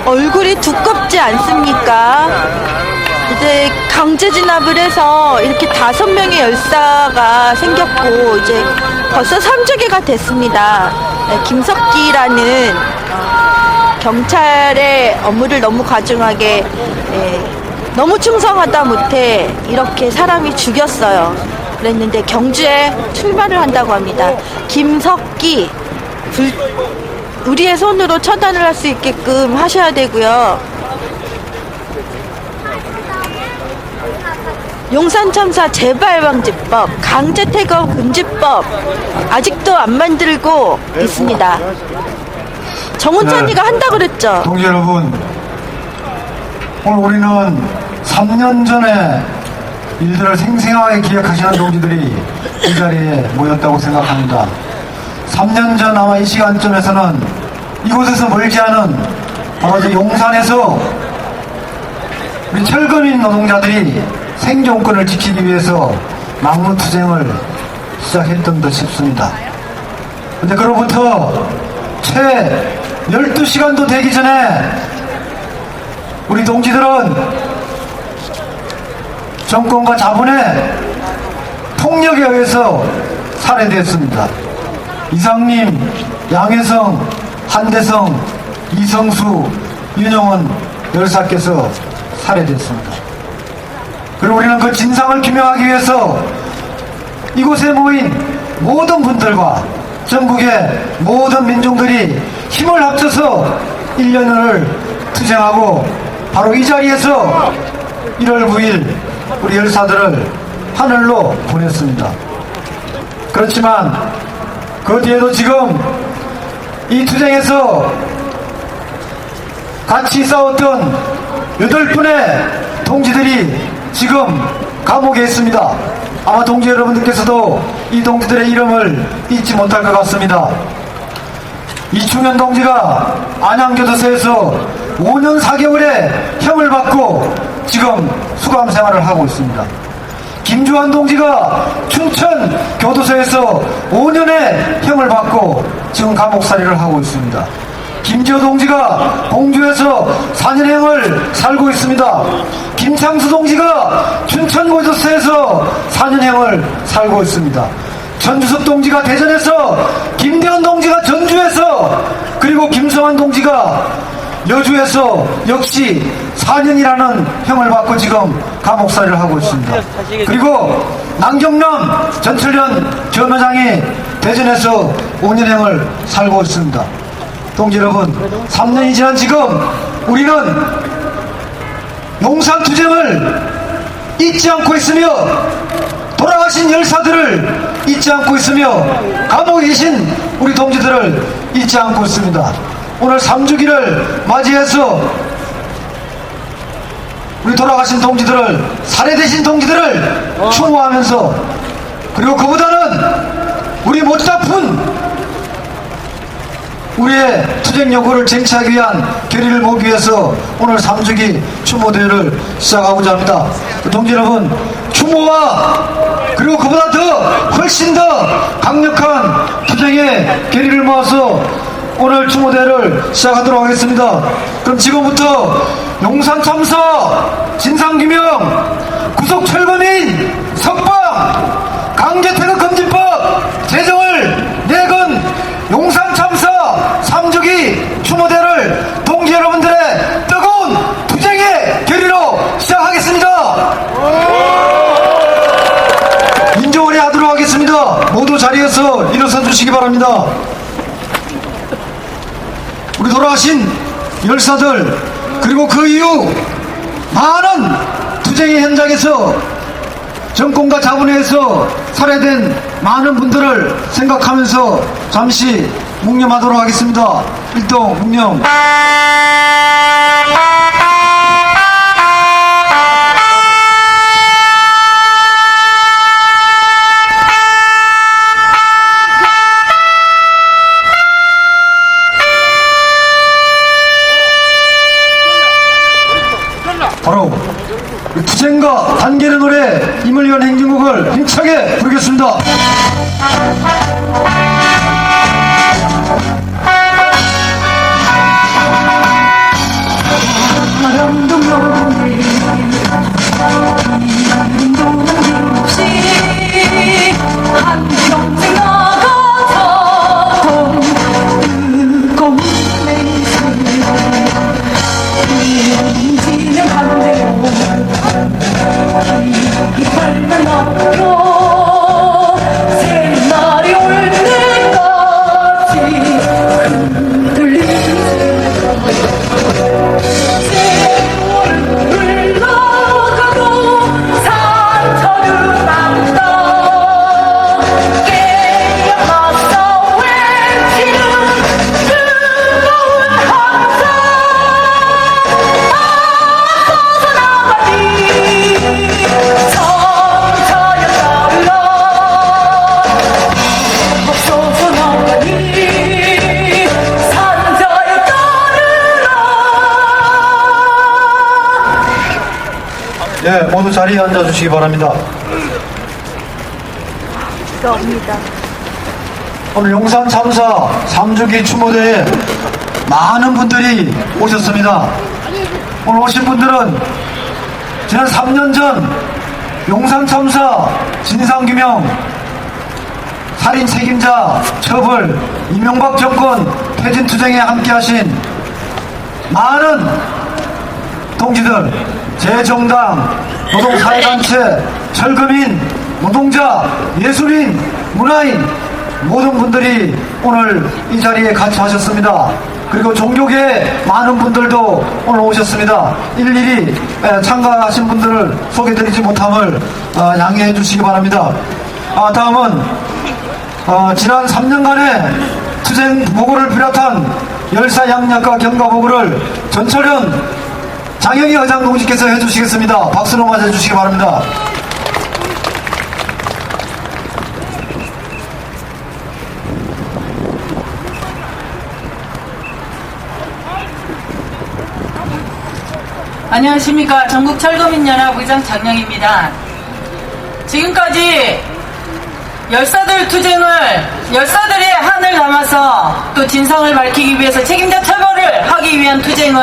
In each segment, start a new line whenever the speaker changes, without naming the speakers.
얼굴이 두껍지 않습니까? 이제 강제 진압을 해서 이렇게 5명의 열사가 생겼고 이제 벌써 3주기가 됐습니다. 김석기라는 경찰의 업무를 너무 과중하게 너무 충성하다 못해 이렇게 사람이 죽였어요. 그랬는데 경주에 출마를 한다고 합니다. 김석기 우리의 손으로 처단을 할 수 있게끔 하셔야 되고요. 용산참사 재발방지법, 강제퇴거 금지법 아직도 안 만들고 있습니다. 정운찬이가 한다고 그랬죠.
동지 여러분, 오늘 우리는 3년 전에 일들을 생생하게 기억하시는 동지들이 이 자리에 모였다고 생각합니다. 3년 전 아마 이 시간쯤에서는 이곳에서 멀지 않은 바로 저 용산에서 우리 철거민 노동자들이 생존권을 지키기 위해서 막무투쟁을 시작했던 듯 싶습니다. 근데 그로부터 채 12시간도 되기 전에 우리 동지들은 정권과 자본의 폭력에 의해서 살해됐습니다. 이상님, 양혜성, 한대성, 이성수, 윤영원 열사께서 살해됐습니다. 그리고 우리는 그 진상을 규명하기 위해서 이곳에 모인 모든 분들과 전국의 모든 민중들이 힘을 합쳐서 1년을 투쟁하고 바로 이 자리에서 1월 9일 우리 열사들을 하늘로 보냈습니다. 그렇지만 그 뒤에도 지금 이 투쟁에서 같이 싸웠던 8분의 동지들이 지금 감옥에 있습니다. 아마 동지 여러분들께서도 이 동지들의 이름을 잊지 못할 것 같습니다. 이충현 동지가 안양교도소에서 5년 4개월의 형을 받고 지금 수감 생활을 하고 있습니다. 김주환 동지가 춘천교도소에서 5년의 형을 받고 지금 감옥살이를 하고 있습니다. 김지호 동지가 공주에서 4년형을 살고 있습니다. 김창수 동지가 춘천고도소에서 4년형을 살고 있습니다. 전주섭 동지가 대전에서, 김대현 동지가 전주에서, 그리고 김성환 동지가 여주에서 역시 4년이라는 형을 받고 지금 감옥살이를 하고 있습니다. 그리고 남경남 전철련 전 회장이 대전에서 5년형을 살고 있습니다. 동지 여러분, 3년이 지난 지금 우리는 용산투쟁을 잊지 않고 있으며 돌아가신 열사들을 잊지 않고 있으며 감옥에 계신 우리 동지들을 잊지 않고 있습니다. 오늘 3주기를 맞이해서 우리 돌아가신 동지들을, 살해되신 동지들을 추모하면서, 그리고 그보다는 우리 못다푼 우리의 투쟁 요구를 쟁취하기 위한 결의를 모으기 위해서 오늘 3주기 추모대회를 시작하고자 합니다. 동지 여러분, 추모와 그리고 그보다 더 훨씬 더 강력한 투쟁의 결의를 모아서 오늘 추모대회를 시작하도록 하겠습니다. 그럼 지금부터 용산 참사 진상규명, 구속 철거민 석방, 강제퇴거 금지법 제정을 내건 용산 참사 3주기 추모대를 동지 여러분들의 뜨거운 투쟁의 결의로 시작하겠습니다. 인정원에 하도록 하겠습니다. 모두 자리에서 일어서 주시기 바랍니다. 우리 돌아가신 열사들, 그리고 그 이후 많은 투쟁의 현장에서 정권과 자본에 의해서 살해된 많은 분들을 생각하면서 잠시 묵념하도록 하겠습니다. 일동 묵념. 바로 투쟁과 단결의 노래 임을 위한 행진곡을 힘차게 부르겠습니다. 모두 자리에 앉아주시기 바랍니다.
비가 옵니다.
오늘 용산 참사 3주기 추모대에 많은 분들이 오셨습니다. 오늘 오신 분들은 지난 3년 전 용산 참사 진상규명 살인 책임자 처벌 이명박 정권 퇴진투쟁에 함께하신 많은 동지들, 재정당, 노동사회단체, 철거민, 노동자, 예술인, 문화인 모든 분들이 오늘 이 자리에 같이 하셨습니다. 그리고 종교계 많은 분들도 오늘 오셨습니다. 일일이 참가하신 분들을 소개드리지 못함을 양해해 주시기 바랍니다. 다음은 지난 3년간의 투쟁 보고를 비롯한 열사양약과 경과보고를 전철현 장영희 의장 동지께서 해주시겠습니다. 박수로 맞아주시기 바랍니다.
안녕하십니까. 전국철거민연합 의장 장영희입니다. 지금까지 열사들의 한을 담아서 또 진상을 밝히기 위해서 책임자 처벌을 하기 위한 투쟁을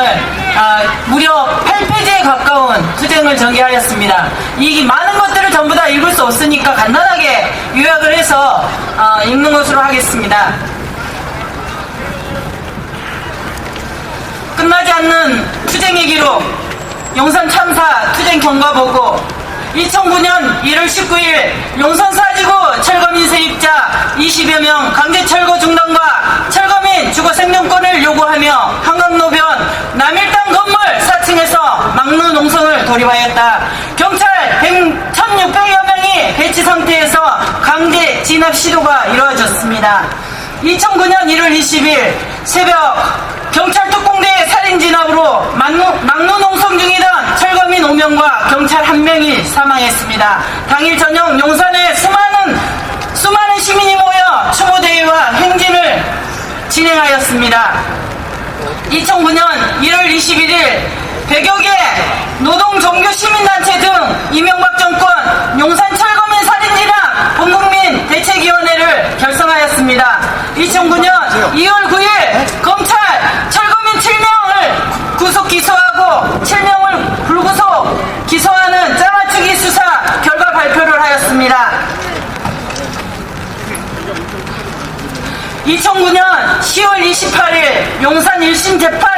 무려 8페이지에 가까운 투쟁을 전개하였습니다. 이 많은 것들을 전부 다 읽을 수 없으니까 간단하게 요약을 해서 읽는 것으로 하겠습니다. 끝나지 않는 투쟁의 기록, 용산 참사 투쟁 경과보고, 2009년 1월 19일 용산 사지구 철거민 세입자 20여 명 강제 철거 중단과 철거민 주거 생존권을 요구하며 한강로변 남일당 건물 4층에서 막루 농성을 돌입하였다. 경찰 1,600여 명이 배치 상태에서 강제 진압 시도가 이루어졌습니다. 2009년 1월 20일 새벽 경찰 특공대의 살인 진압으로 막루 농성 중이던 철거민 5명과 경찰 1명이 사망했습니다. 당일 저녁 용산에 수많은 시민이 모여 추모대회와 행진을 진행하였습니다. 2009년 1월 21일 100여 개 노동 종교 시민단체 등 이명박 정권 용산 철거민 살인 진압 본국민 대책위원회를 결성하였습니다. 2009년 2월 9일 검찰 철거민 7명을 구속 기소하고 7명을 불구속 기소하는 짜맞추기 수사 결과 발표를 하였습니다. 2009년 10월 28일 용산 1심 재판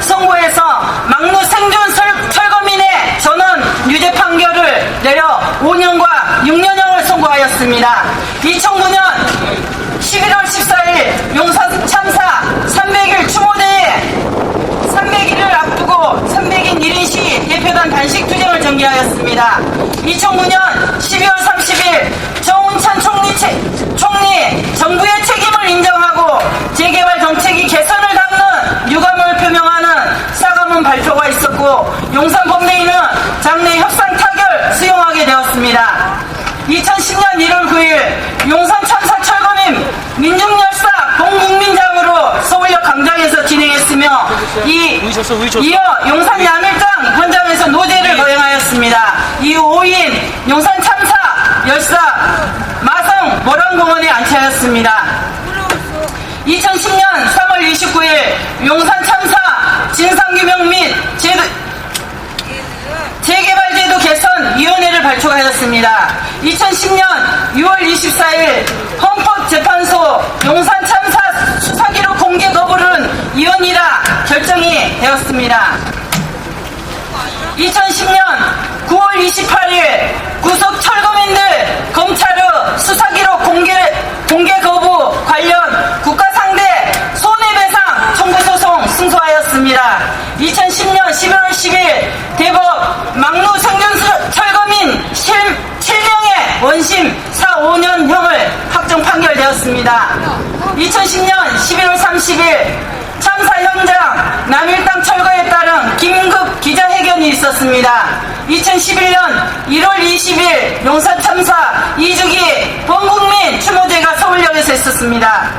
선고에서 막루 생존 철거민의 전원 유죄 판결을 내려 5년과 6년형을 선고하였습니다. 2009년 11월 14일 용산 참사 300일 추모대회 300일을 앞두고 300인 1인시 대표단 단식 투쟁을 전개하였습니다. 2009년 12월 30일 정운찬 총리 정부의 책임을 인정하고 재개발 정책이 개선을 담는 유감을 표명하는 사과문 발표가 있었고 용산 법내위는 장내 협상 타결 수용하게 되었습니다. 2010년 1월 9일 용산 참사 철거민 민중열사 본국민장으로 서울역 광장에서 진행했으며 이어 용산 야밀당 현장에서 노제를 거행하였습니다. 이후 5인 용산 참사 열사 마성 모란공원에 안치하였습니다. 2010년 3월 29일 용산 참사 진상규명 및 재개발제도 개선위원회를 발족하였습니다. 2010년 6월 24일 헌법재판소 용산 참사 수사기록 공개 거부는 이원이라 결정이 되었습니다. 2010년 9월 28일 구속 철거민들 검찰의 수사기록 공개 거부 관련 국가상대 손해배상 청구 소송 승소하였습니다. 2010년 11월 10일 대법 막루 생존 철거민 7명의 원심 4, 5년형을 확정 판결되었습니다. 2010년 11월 30일 참사 현장 남일당 철거에 따른 긴급 기자회견이 있었습니다. 2011년 1월 20일 용산 참사 2주기 본국민 추모제가 서울역에서 있었습니다.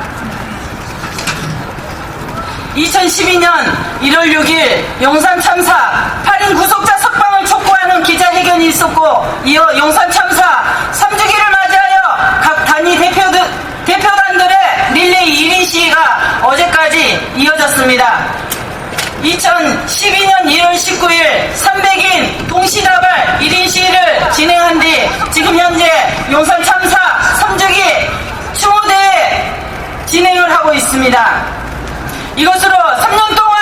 2012년 1월 6일 용산 참사 8인 구속자 석방을 촉구하는 많은 기자회견이 있었고, 이어 용산 참사 3주기를 맞이하여 각 단위 대표단들의 릴레이 1인 시위가 어제까지 이어졌습니다. 2012년 1월 19일 300인 동시다발 1인 시위를 진행한 뒤 지금 현재 용산 참사 3주기 추모대회 진행을 하고 있습니다. 이것으로 3년 동안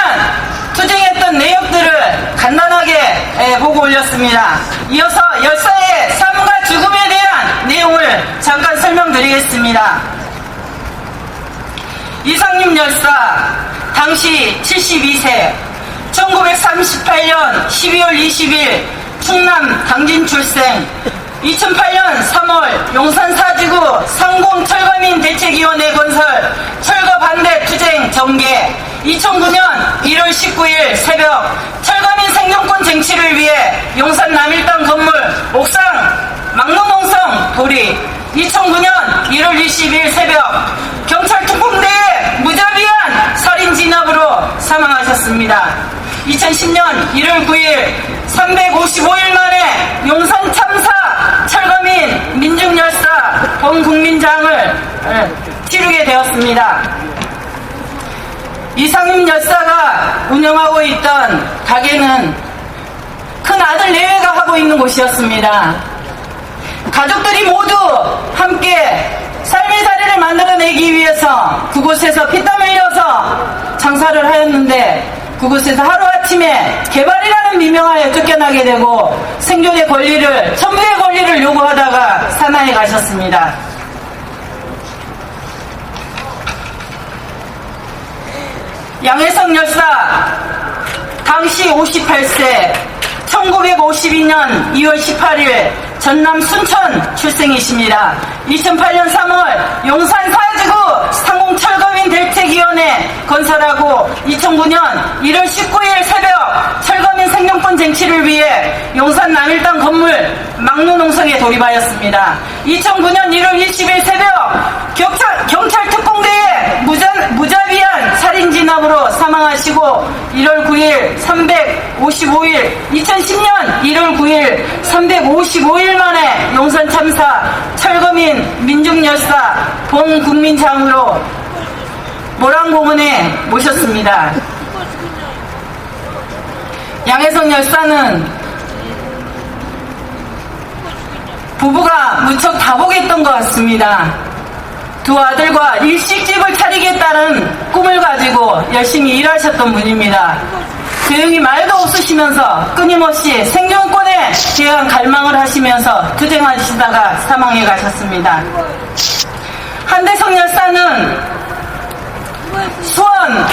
투쟁했던 내역들을 간단하게 보고 올렸습니다. 이어서 열사의 삶과 죽음에 대한 내용을 잠깐 설명드리겠습니다. 이상림 열사, 당시 72세, 1938년 12월 20일 충남 당진 출생, 2008년 3월 용산 사지구 상공철거민 대책위원회 건설 철거 반대 투쟁 전개, 2009년 1월 19일 새벽 철거민 생존권 쟁취를 위해 용산 남일당 건물 옥상 막노농성 돌입, 2009년 1월 20일 새벽 경찰 특공대의 무자비한 살인 진압으로 사망하셨습니다. 2010년 1월 9일 355일 만에 용산 참사 철거민 민중열사 범국민장을 치르게 되었습니다. 이상임 열사가 운영하고 있던 가게는 큰 아들 내외가 하고 있는 곳이었습니다. 가족들이 모두 함께 삶의 자리를 만들어내기 위해서 그곳에서 피땀 흘려서 장사를 하였는데, 그곳에서 하루아침에 개발이라는 미명하에 쫓겨나게 되고 생존의 권리를, 천부의 권리를 요구하다가 사나이 가셨습니다. 양혜성 열사, 당시 58세, 1952년 2월 18일 전남 순천 출생이십니다. 2008년 3월 용산 사지구 상공철거민 대책위원회 건설하고 2009년 1월 19일 새벽 철거민 생존권 쟁취를 위해 용산 남일당 건물 막루농성에 돌입하였습니다. 2009년 1월 20일 새벽 경찰 특공대의 무자비한 살인 진압으로 사망하시고 1월 9일 355일 2010년 1월 9일 355일 만에 용산 참사 철거민 민중열사 범국민장으로 모란공원에 모셨습니다. 양혜성 열사는 부부가 무척 다복했던 것 같습니다. 두 아들과 일식집을 차리겠다는 꿈을 가지고 열심히 일하셨던 분입니다. 조용히 말도 없으시면서 끊임없이 생존권에 대한 갈망을 하시면서 투쟁하시다가 사망해 가셨습니다. 한대성 열사는 수원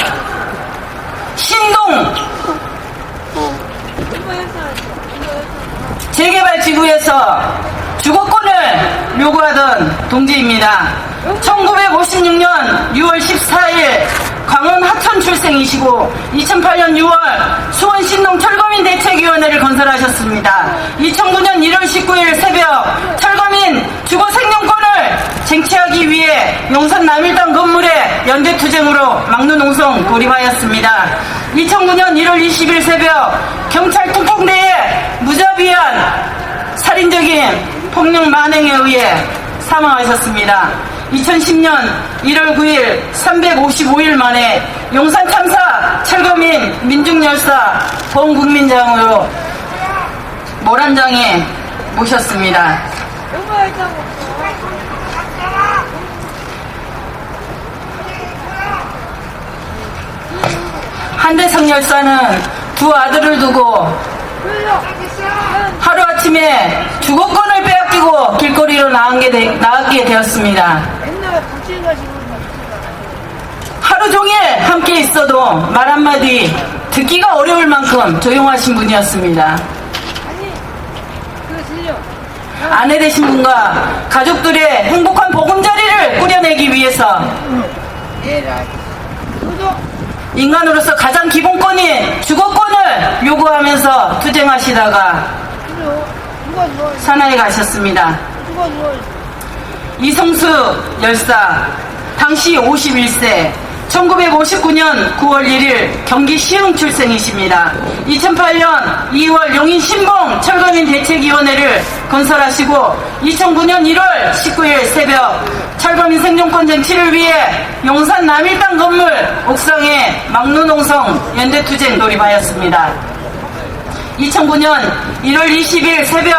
신동 재개발지구에서 주거권을 요구하던 동지입니다. 1956년 6월 14일 광원 하천 출생이시고 2008년 6월 수원 신동 철거민 대책위원회를 건설하셨습니다. 2009년 1월 19일 새벽 철거민 주거 생존권을 쟁취하기 위해 용산 남일당 건물에 연대투쟁으로 막루농성 돌입하였습니다. 2009년 1월 20일 새벽 경찰 특공대의 무자비한 살인적인 폭력 만행에 의해 사망하셨습니다. 2010년 1월 9일 355일 만에 용산 참사 철거민 민중열사 범국민장으로 모란장에 모셨습니다. 한대성 열사는 두 아들을 두고 하루아침에 주거권을 빼앗기고 길거리로 나가게 되었습니다. 하루 종일 함께 있어도 말 한마디 듣기가 어려울 만큼 조용하신 분이었습니다. 아내 되신 분과 가족들의 행복한 보금자리를 꾸려내기 위해서 인간으로서 가장 기본권인 주거권을 요구하면서 투쟁하시다가 사나이 가셨습니다. 이성수 열사, 당시 51세, 1959년 9월 1일 경기 시흥 출생이십니다. 2008년 2월 용인 신봉 철거민 대책위원회를 건설하시고 2009년 1월 19일 새벽 철거민 생존권 쟁취를 위해 용산 남일당 건물 옥상에 막루농성 연대투쟁 돌입하였습니다. 2009년 1월 20일 새벽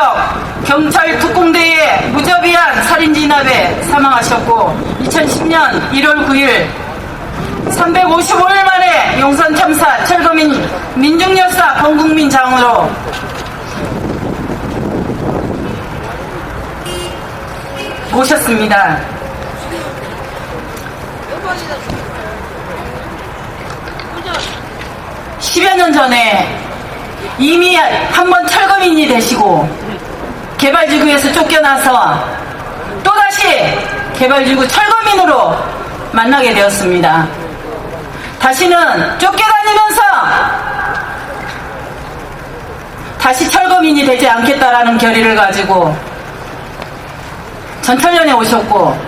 경찰 특공대에 무자비한 살인 진압에 사망하셨고 2010년 1월 9일 355일 만에 용산 참사 철거민 민중열사 범국민장으로 모셨습니다. 10여 년 전에 이미 한번 철거민이 되시고 개발지구에서 쫓겨나서 또다시 개발지구 철거민으로 만나게 되었습니다. 다시는 쫓겨다니면서 다시 철거민이 되지 않겠다라는 결의를 가지고 전철련에 오셨고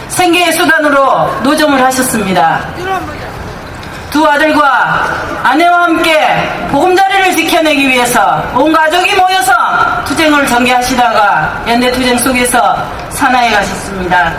생계의 수단으로 노점을 하셨습니다. 두 아들과 아내와 함께 보금자리를 지켜내기 위해서 온 가족이 모여서 투쟁을 전개하시다가 연대투쟁 속에서 산하에 가셨습니다.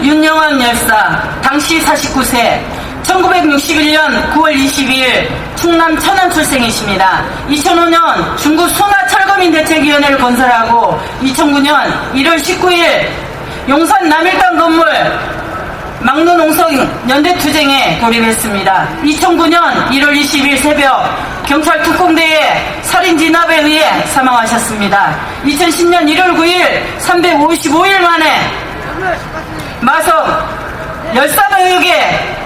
윤영환 열사, 당시 49세, 1961년 9월 22일 충남 천안 출생이십니다. 2005년 중구 순화 철거민 대책위원회를 건설하고 2009년 1월 19일 용산 남일당 건물 막루농성 연대투쟁에 돌입했습니다. 2009년 1월 20일 새벽 경찰 특공대에 살인 진압에 의해 사망하셨습니다. 2010년 1월 9일 355일 만에 마석 열사의 의혹에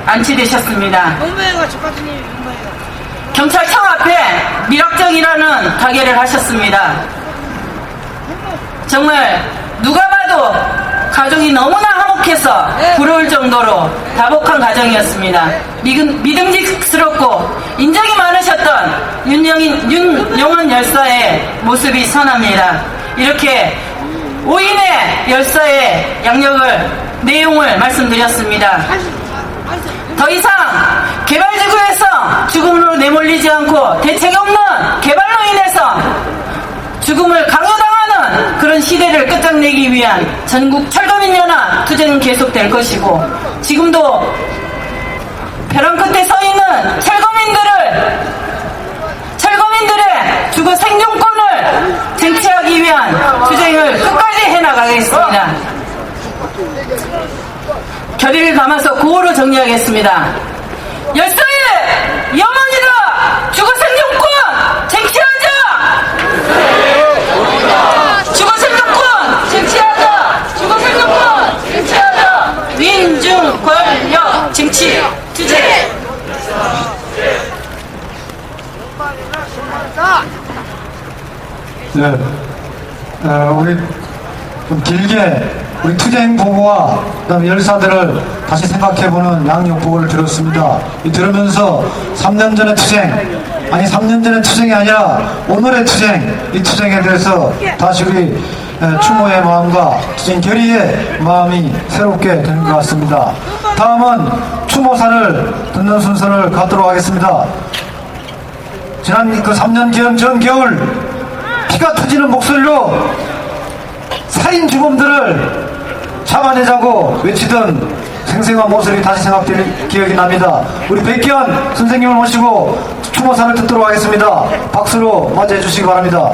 안치되셨습니다. 경찰청 앞에 밀악정이라는 가게를 하셨습니다. 정말 누가 봐도 가족이 너무나 화목해서 부러울 정도로 다복한 가정이었습니다. 믿음직스럽고 인정이 많으셨던 윤영환 열사의 모습이 선합니다. 이렇게 5인의 열사의 내용을 말씀드렸습니다. 더 이상 개발지구에서 죽음으로 내몰리지 않고 대책이 없는 개발로 인해서 죽음을 강요당하는 그런 시대를 끝장내기 위한 전국 철거민연합 투쟁은 계속될 것이고 지금도 벼랑 끝에 서 있는 철거민들의 주거 생존권을 쟁취하기 위한 투쟁을 끝까지 해나가겠습니다. 결의를 담아서 구호로 정리하겠습니다. 열사의 염원이다! 주거 생존권 쟁취하자! 주거 생존권 쟁취하자! 주거 생존권 쟁취하자! 민중 권력 쟁취 투쟁!
네, 우리 좀 길게 우리 투쟁 보고와 그다음에 열사들을 다시 생각해보는 양육 보고를 들었습니다. 들으면서 3년 전의 투쟁, 아니 3년 전의 투쟁이 아니라 오늘의 투쟁, 이 투쟁에 대해서 다시 우리 추모의 마음과 투쟁 결의의 마음이 새롭게 되는 것 같습니다. 다음은 추모사를 듣는 순서를 갖도록 하겠습니다. 지난 그 3년 전 겨울 피가 터지는 목소리로 살인 주범들을 잡아내자고 외치던 생생한 모습이 다시 생각되는 기억이 납니다. 우리 백기환 선생님을 모시고 추모사를 듣도록 하겠습니다. 박수로 맞이해 주시기 바랍니다.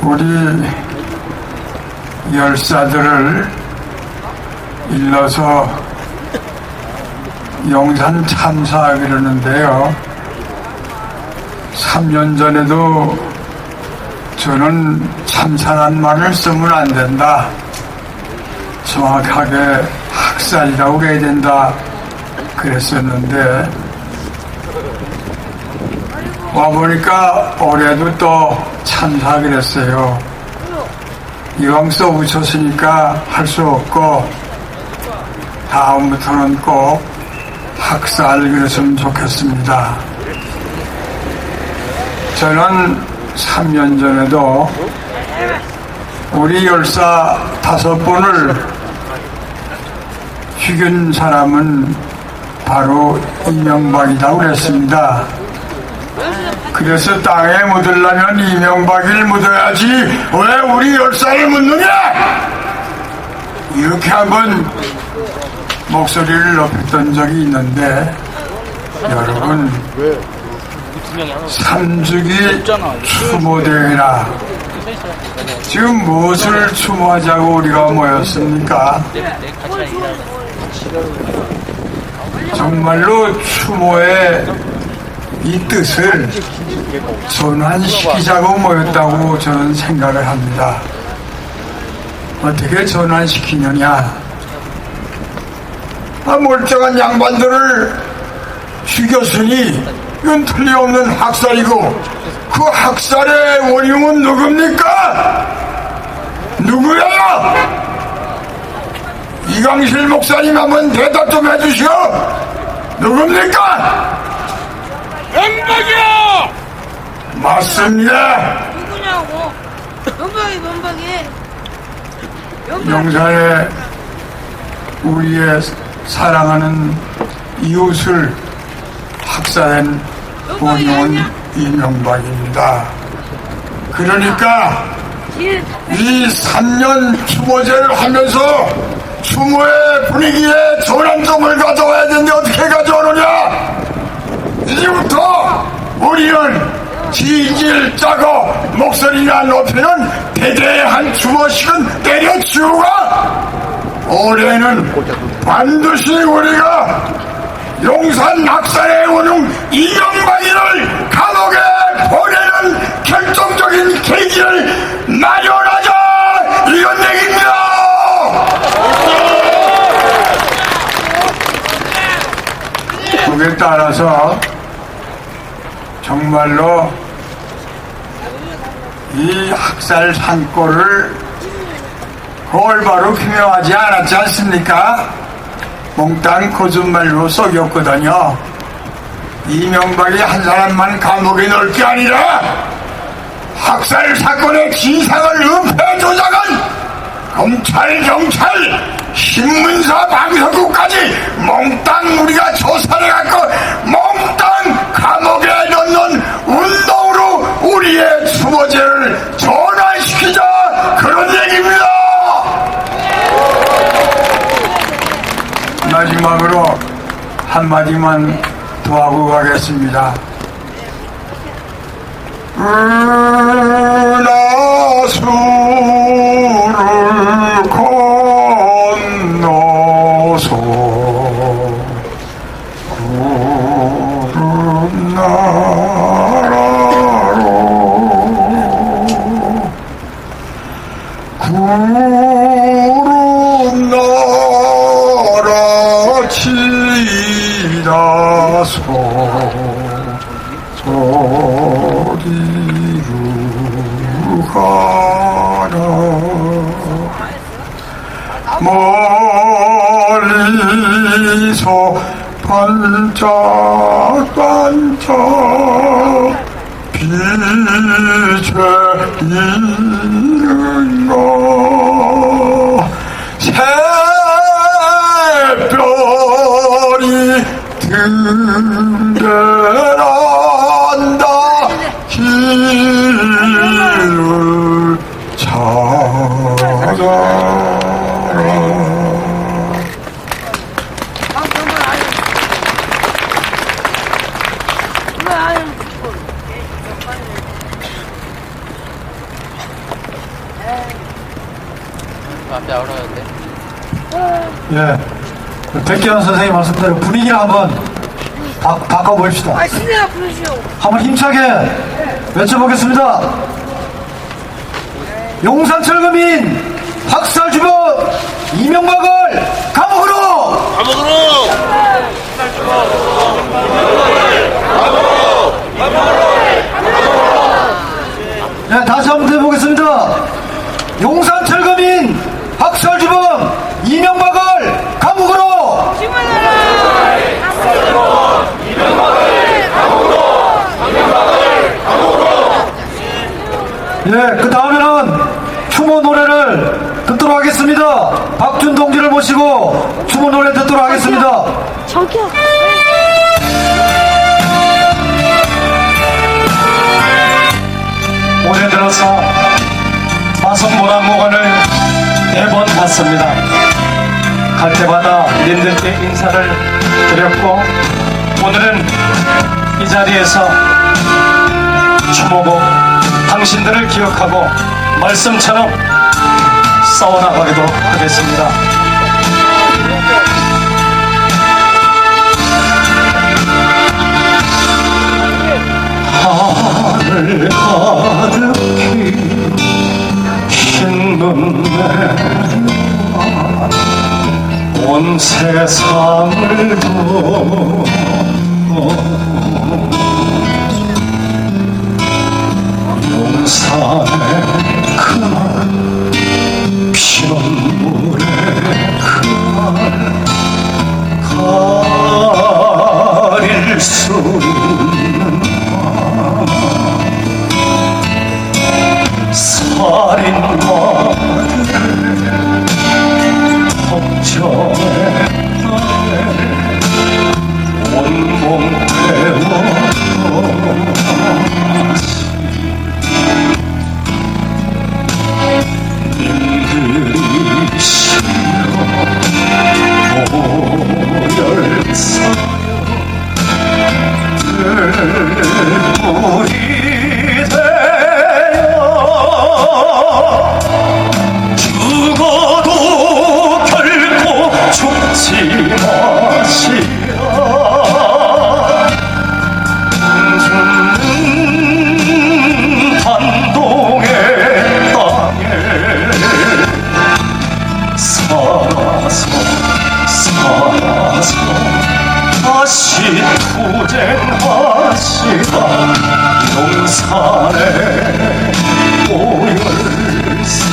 우리 열사들을 일러서 용산 참사하기로 하는데요. 3년 전에도 저는 참사란 말을 쓰면 안 된다, 정확하게 학살이라고 해야 된다 그랬었는데, 와보니까 올해도 또 참사하기로 했어요. 이왕 써붙였으니까 할 수 없고 다음부터는 꼭 학살 그랬으면 좋겠습니다. 저는 3년 전에도 우리 열사 5분을 죽인 사람은 바로 이명박이라고 그랬습니다. 그래서 땅에 묻으려면 이명박을 묻어야지 왜 우리 열사를 묻느냐, 이렇게 한번 목소리를 높였던 적이 있는데, 여러분, 3주기 추모대회라 지금 무엇을 추모하자고 우리가 모였습니까? 정말로 추모의 이 뜻을 전환시키자고 모였다고 저는 생각을 합니다. 어떻게 전환시키느냐? 멀쩡한 양반들을 죽였으니 이건 틀림없는 학살이고, 그 학살의 원흉은 누굽니까? 누구야? 이강실 목사님 한번 대답 좀 해주시오. 누굽니까?
연박이야!
맞습니다.
누구냐고? 연박이.
용산에 우리의 사랑하는 이웃을 학살한 원흉은 이명박입니다. 그러니까 이 3년 추모제를 하면서 추모의 분위기에 전환점을 가져와야 되는데 어떻게 가져오느냐? 이제부터 우리는 질질 짜고 목소리나 높이는 대대한 추모식은 때려치우고, 올해는 반드시 우리가 용산 학살의 원흉 이명박이를 감옥에 보내는 결정적인 계기를 마련하자, 이런 얘기입니다. 거기에 따라서 정말로 이 학살 산골을 올바로 규명하지 않았지 않습니까? 몽땅 거짓말로 속였거든요. 이명박이 한 사람만 감옥에 넣을 게 아니라 학살 사건의 진상을 은폐 조작한 검찰, 경찰, 신문사, 방송국까지 몽땅 우리가 조사해갖고 몽땅 감옥에 넣는 운동으로 우리의 추모제를 전환시키자, 그런 얘기입니다. 마지막으로 한마디만 더 하고 가겠습니다. 은하수를 건너서 구름 나라로 구름 나라 지라서 소리로 가라. 멀리서 반짝반짝 빛에 이른 거 새별이 등대란다, 길을 찾아라.
예. 백기현 선생님 말씀대로 분위기를 한번 바꿔봅시다.
아, 신내가 부르시오.
한번 힘차게 외쳐보겠습니다. 용산철거민 학살주범 이명박을 감옥으로! 네, 다시 한번 해보겠습니다. 용산철거민 학살주범 이명박을 감옥으로! 예, 그 다음에는 추모 노래를 듣도록 하겠습니다. 박준 동지를 모시고 추모 노래 듣도록 하겠습니다.
저기요.
올해 들어서 마성모란목원을 4번 갔습니다. 갈 때마다 님들께 인사를 드렸고 오늘은 이 자리에서 추모곡 당신들을 기억하고 말씀처럼 싸워나가기도 하겠습니다. 하늘 가득히 흰 눈에 온 세상을 보 용산의 그날 피눈물의 그날 가릴 수 있는 살인마들의 걱정에 온몸 태워도 님들이 시려 모열사여 죽어도 결코 죽지 마시라 죽는 단동의 땅에 살아서 다시 투쟁하시라 용산의 모열사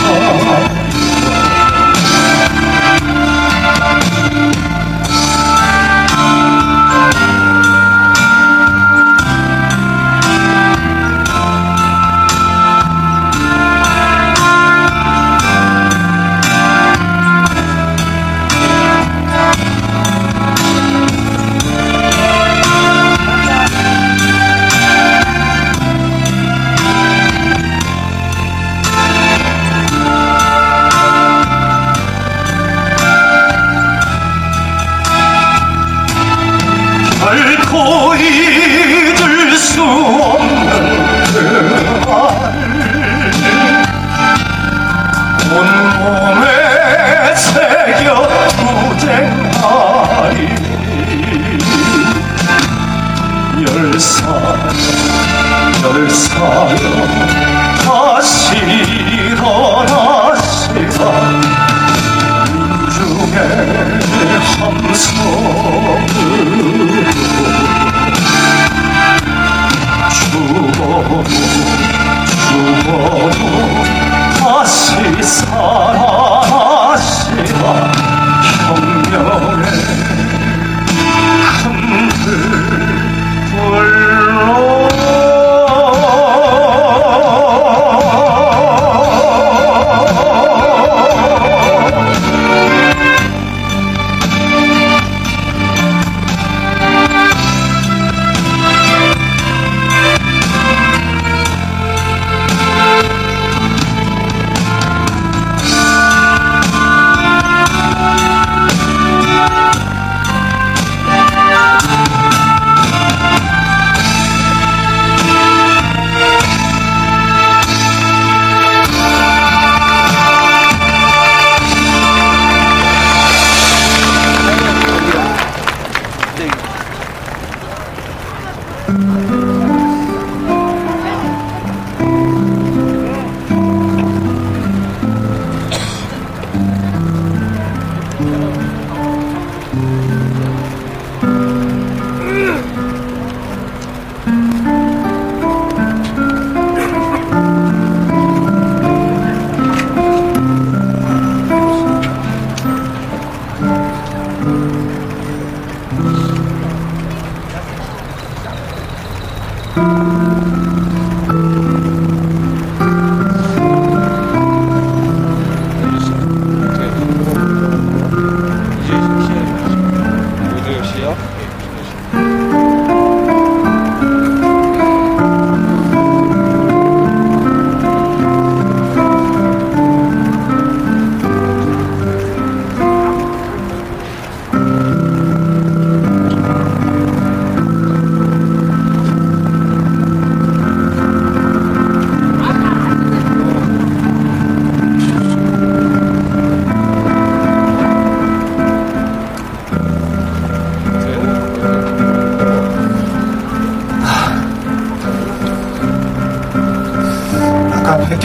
결코 잊을 수 없는 그날 온몸에 새겨 투쟁하리 열사여 다시 일어나시라 민중의 함성으로 죽어도 다시 살아나시라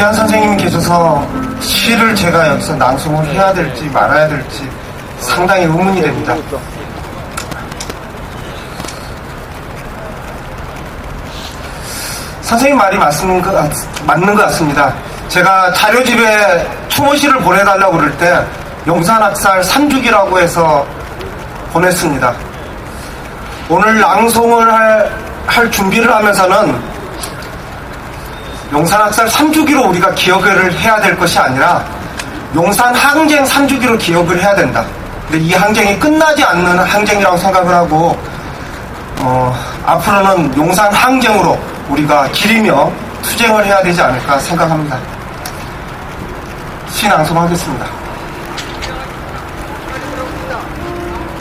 박태환 선생님이 계셔서 시를 제가 여기서 낭송을 해야 될지 말아야 될지 상당히 의문이 됩니다. 선생님 말이 맞는 것 같습니다. 제가 자료집에 추모시를 보내달라고 그럴 때 용산학살 3주기라고 해서 보냈습니다. 오늘 낭송을 할 준비를 하면서는 용산학살 3주기로 우리가 기억을 해야 될 것이 아니라 용산 항쟁 3주기로 기억을 해야 된다. 근데 이 항쟁이 끝나지 않는 항쟁이라고 생각을 하고 앞으로는 용산 항쟁으로 우리가 기리며 투쟁을 해야 되지 않을까 생각합니다. 시 낭송하겠습니다.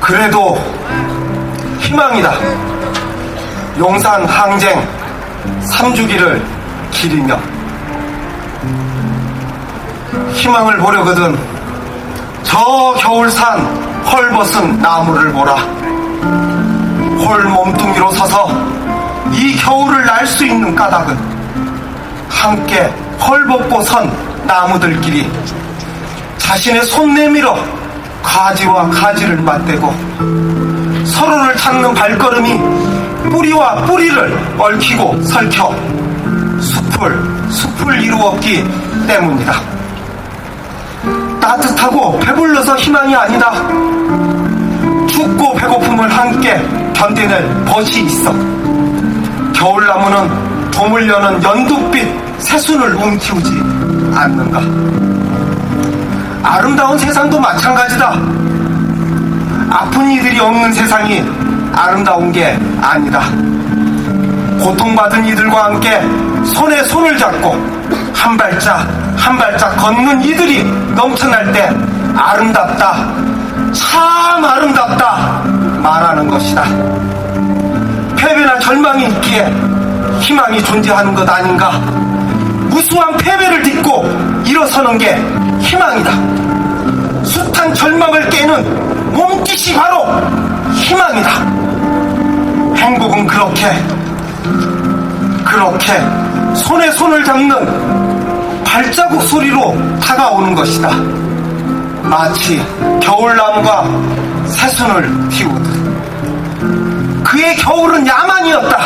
그래도 희망이다. 용산 항쟁 3주기를 기리며 희망을 보려거든 저 겨울산 헐벗은 나무를 보라. 홀 몸뚱이로 서서 이 겨울을 날 수 있는 까닭은 함께 헐벗고 선 나무들끼리 자신의 손 내밀어 가지와 가지를 맞대고 서로를 찾는 발걸음이 뿌리와 뿌리를 얽히고 설켜 숲을 이루었기 때문이다. 따뜻하고 배불러서 희망이 아니다. 춥고 배고픔을 함께 견뎌낼 벗이 있어. 겨울나무는 봄을 여는 연두빛 새순을 움키우지 않는가. 아름다운 세상도 마찬가지다. 아픈 이들이 없는 세상이 아름다운 게 아니다. 고통받은 이들과 함께 손에 손을 잡고 한 발짝 한 발짝 걷는 이들이 넘쳐날 때 아름답다, 참 아름답다 말하는 것이다. 패배나 절망이 있기에 희망이 존재하는 것 아닌가. 무수한 패배를 딛고 일어서는 게 희망이다. 숱한 절망을 깨는 몸짓이 바로 희망이다. 행복은 그렇게 손에 손을 잡는 발자국 소리로 다가오는 것이다. 마치 겨울나무가 새순을 틔우듯. 그의 겨울은 야만이었다.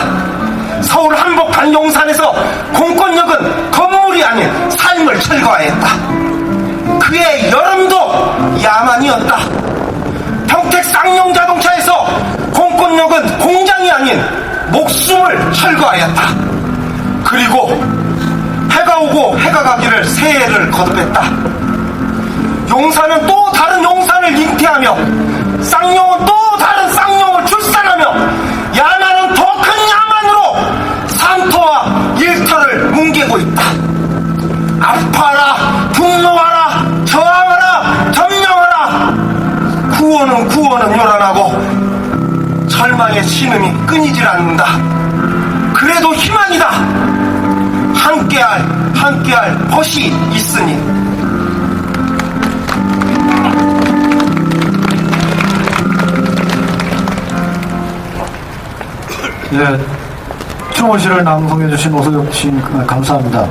서울 한복판 용산에서 공권력은 건물이 아닌 삶을 철거하였다. 그의 여름도 야만이었다. 평택 쌍용자동차에서 공권력은 공장이 아닌 목숨을 철거하였다. 그리고 해가 오고 해가 가기를 새해를 거듭했다. 용산은 또 다른 용산을 잉태하며 쌍용은 또 다른 쌍용을 출산하며 야만은 더 큰 야만으로 산터와 일터를 뭉개고 있다. 아파라, 분노하라, 저항하라, 점령하라. 구원은 요란하고 절망의 신음이 끊이질 않는다. 그래도 희망이다. 함께할 벗이 있으니.
예, 추모시를 낭송해주신 오소영 씨 감사합니다.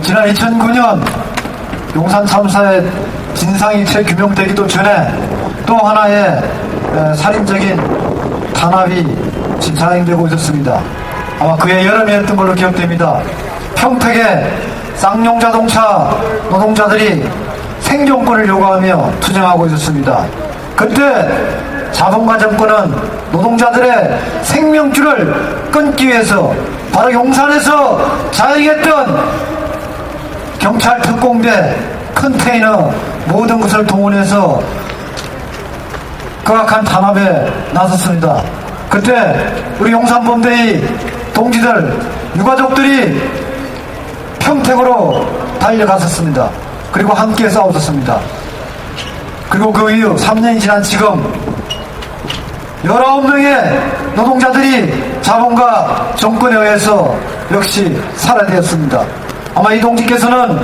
지난 2009년 용산 참사의 진상이 재규명되기도 전에 또 하나의 살인적인 탄압이 진행되고 있었습니다. 아마 그해 여름이었던 걸로 기억됩니다. 평택의 쌍용자동차 노동자들이 생존권을 요구하며 투쟁하고 있었습니다. 그때 자본가 정권은 노동자들의 생명줄을 끊기 위해서 바로 용산에서 자행했던 경찰 특공대, 컨테이너 모든 것을 동원해서 극악한 탄압에 나섰습니다. 그때 우리 용산범대의 동지들, 유가족들이 평택으로 달려갔었습니다. 그리고 함께 싸웠었습니다. 그리고 그 이후 3년이 지난 지금 19명의 노동자들이 자본가 정권에 의해서 역시 살해되었습니다. 아마 이 동지께서는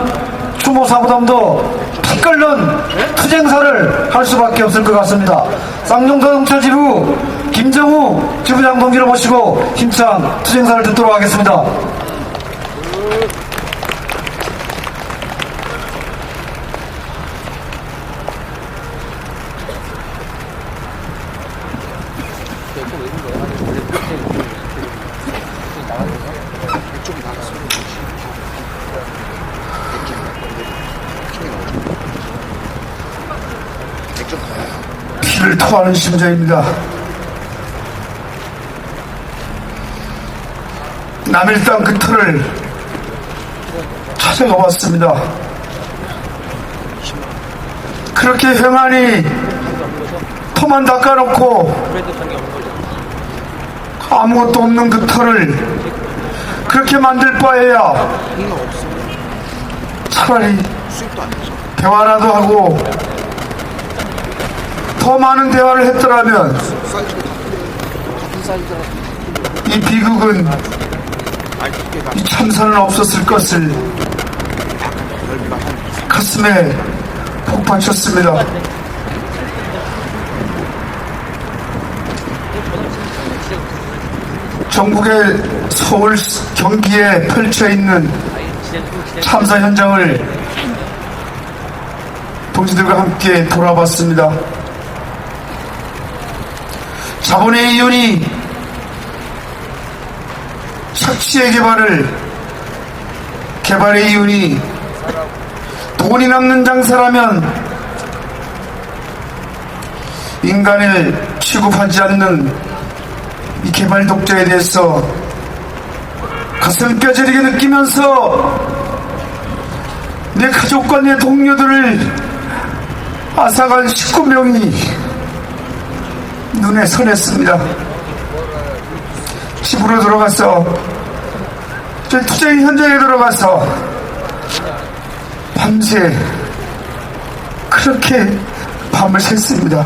추모사보담도 피 끓는 투쟁사를 할 수밖에 없을 것 같습니다. 쌍용자동차 지부 김정우 지부장 동지를 모시고 힘찬 투쟁사를 듣도록 하겠습니다.
피를 토하는 심정입니다. 남의 땅 그 터를 찾아가 봤습니다. 그렇게 행하니 터만 닦아놓고 아무것도 없는 그 터를 그렇게 만들 바에야 차라리 대화라도 하고 더 많은 대화를 했더라면 이 비극은, 이 참사는 없었을 것을 가슴에 복받쳤습니다. 전국의 서울, 경기에 펼쳐있는 참사 현장을 동지들과 함께 돌아봤습니다. 자본의 이윤이 착취의 개발의 이윤이 돈이 남는 장사라면 인간을 취급하지 않는 이 개발 독자에 대해서 가슴 뼈저리게 느끼면서 내 가족과 내 동료들을 앗아간 19명이 눈에 선했습니다. 집으로 들어가서 저 투쟁 현장에 들어가서 밤새 그렇게 밤을 샜습니다.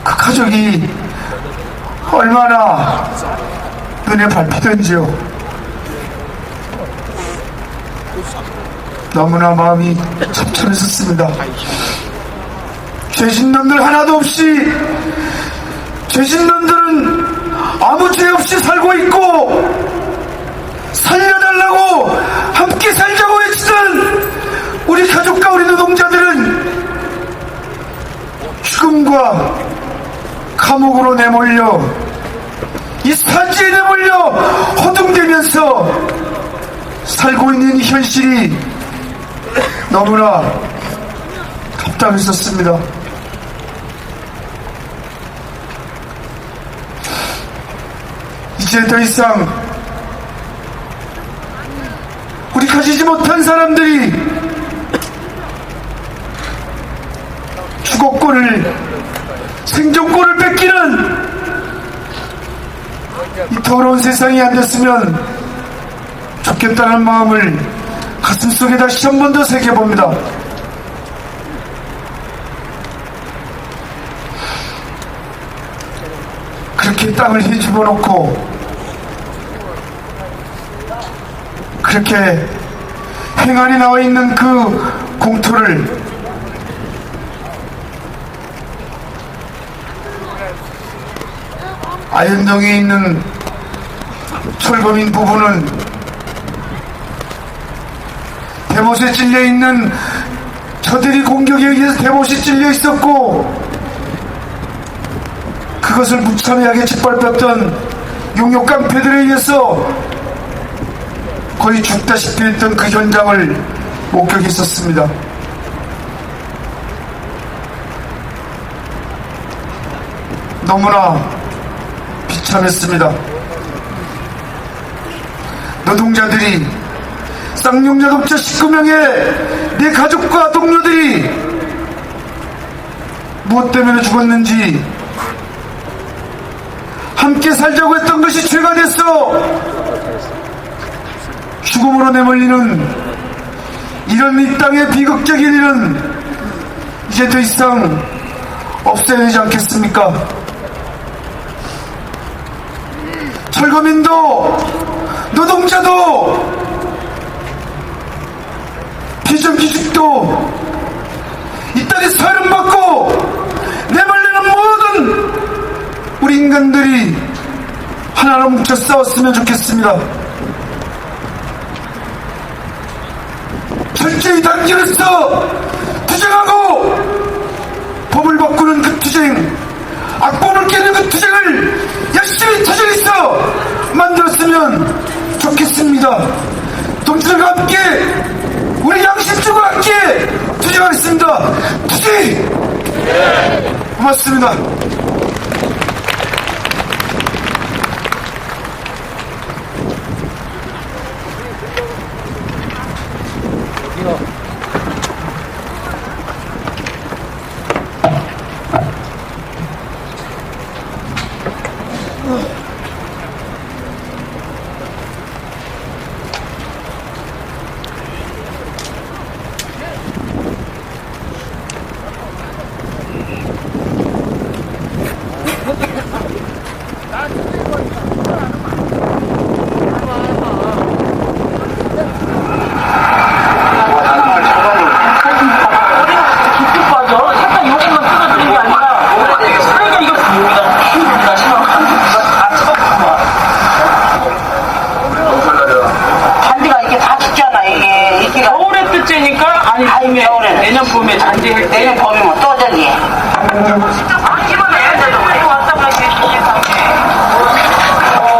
그 가족이 얼마나 눈에 밟히던지요. 너무나 마음이 첩첩했었습니다. 죄진놈들 하나도 없이, 죄진놈들은 아무 죄 없이 살고 있고 살려달라고 함께 살자고 외치던 우리 가족과 우리 노동자들은 죽음과 감옥으로 내몰려, 이 사지에 내몰려 허둥대면서 살고 있는 이 현실이 너무나 답답했었습니다. 이제 더 이상 우리 가지지 못한 사람들이 주거권을, 생존권을 뺏기는 이 더러운 세상이 안 됐으면 좋겠다는 마음을 가슴속에 다시 한 번 더 새겨봅니다. 그렇게 땅을 헤집어 놓고 그렇게 행안이 나와 있는 그 공터를 아현동에 있는 철거민 부부는 대못에 찔려있는 저들이 공격에 의해서 대못이 찔려 있었고, 그것을 무참하게 짓밟았던 용역 깡패들에 의해서 거의 죽다시피 했던 그 현장을 목격했었습니다. 너무나 비참했습니다. 노동자들이, 쌍용자동차 19명의 내 가족과 동료들이 무엇 때문에 죽었는지, 함께 살자고 했던 것이 죄가 됐어 죽음으로 내몰리는 이런 이 땅의 비극적인 일은 이제 더 이상 없어야 되지 않겠습니까? 철거민도, 노동자도, 비정규직도 이 땅에 사랑받고 내몰리는 모든 우리 인간들이 하나로 뭉쳐 싸웠으면 좋겠습니다. 철저히 단결해서 투쟁하고 법을 바꾸는 그 투쟁, 악법을 깨는 그 투쟁을 열심히 투쟁해서 만들었으면 좋겠습니다. 동지들과 함께 우리 양심 고맙습니다.
잔디가 이렇게 다 죽잖아, 이게. 겨울에 뜻째니까? 아니, 봄에. 내년 봄에 잔디 할 때. 내년 봄이면 또 저기.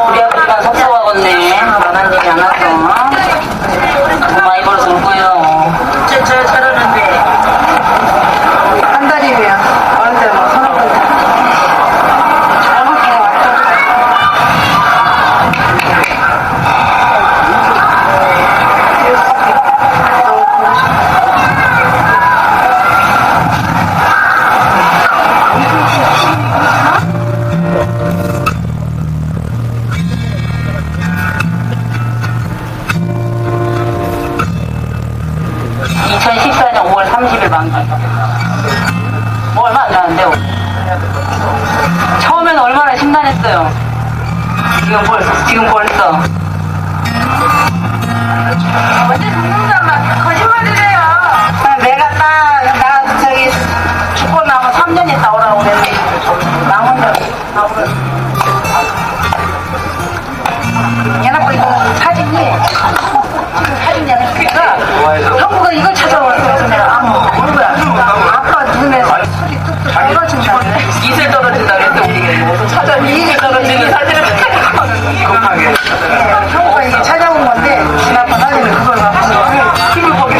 우리 아버지가 섭섭하겠네. 만한 얘기 안 하죠. 돈 많이 벌어서 올 거예요. 진짜 잘하는데. 한 달이면, 어릴 때뭐 서너 번. 잘 먹긴 왔죠. 뭐 얼마 안 나는데 처음에는 얼마나 심란했어요. 지금 벌써 언제 죽는단 거짓말이래요. 내가 나 저기 죽고 나고 3년 있다 오라고 그랬는데 나 혼자 나오래. 얘네 이거 사진이 형부가 이걸 찾아왔어. 그래서 내가 뭐야 아빠 눈에 술이 뚝뚝 떨어진다네. 이슬 떨어진다 그랬더니 우리가 무슨 찾아 이슬 떨어지는 사진을 급하게 형부가 이게 찾아온 건데 지난번 사진을 그걸 갖고 힘을 보게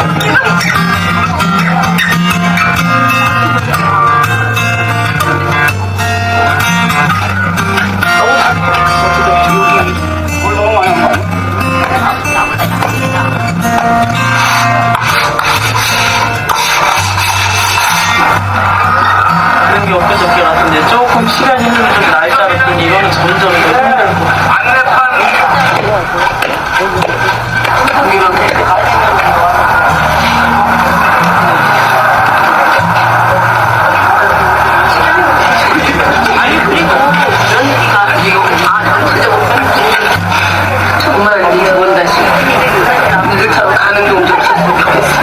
그런 게 엊그저께 같은데 조금 시간이 흐르면 좀 나을 줄 알았더니 이거는 점점 더 힘들고 아니 그리고 연기가 이거 정말 네가 뭔다 시 누구처럼 가는 동좀 했으면 좋겠어.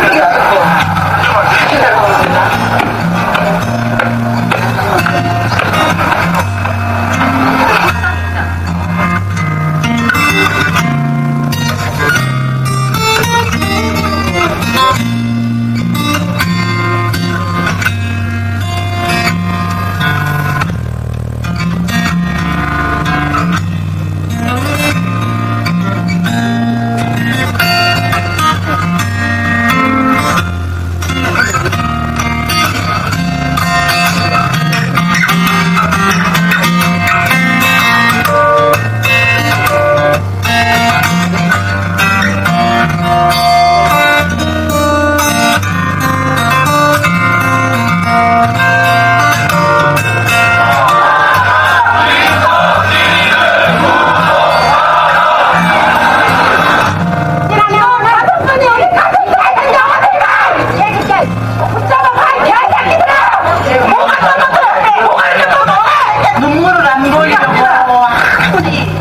눈물을 안 보이려고 아무리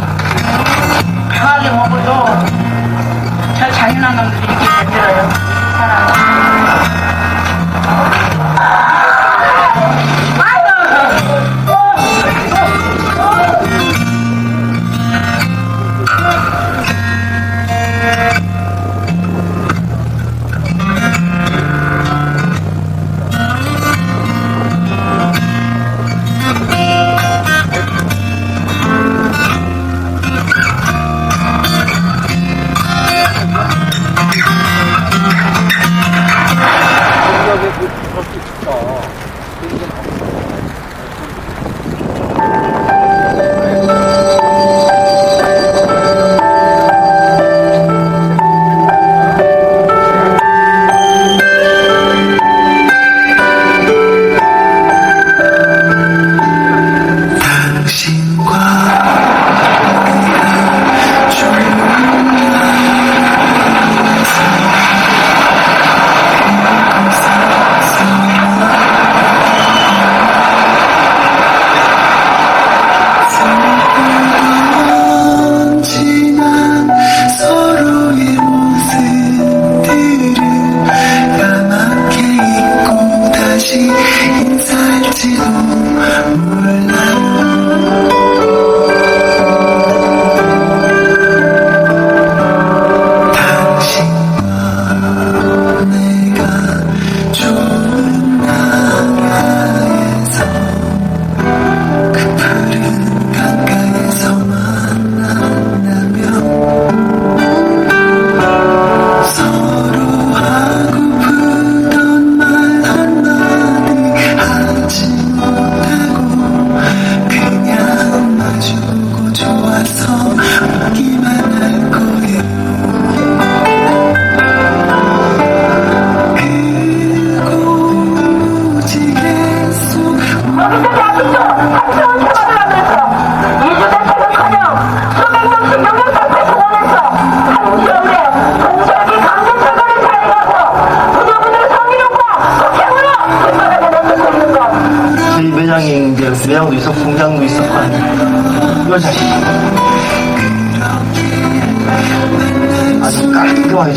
강하게 먹어도 저 잔인한 놈들이 이렇게 만들어요.
그렇게
너 자신 아주 깔끔하게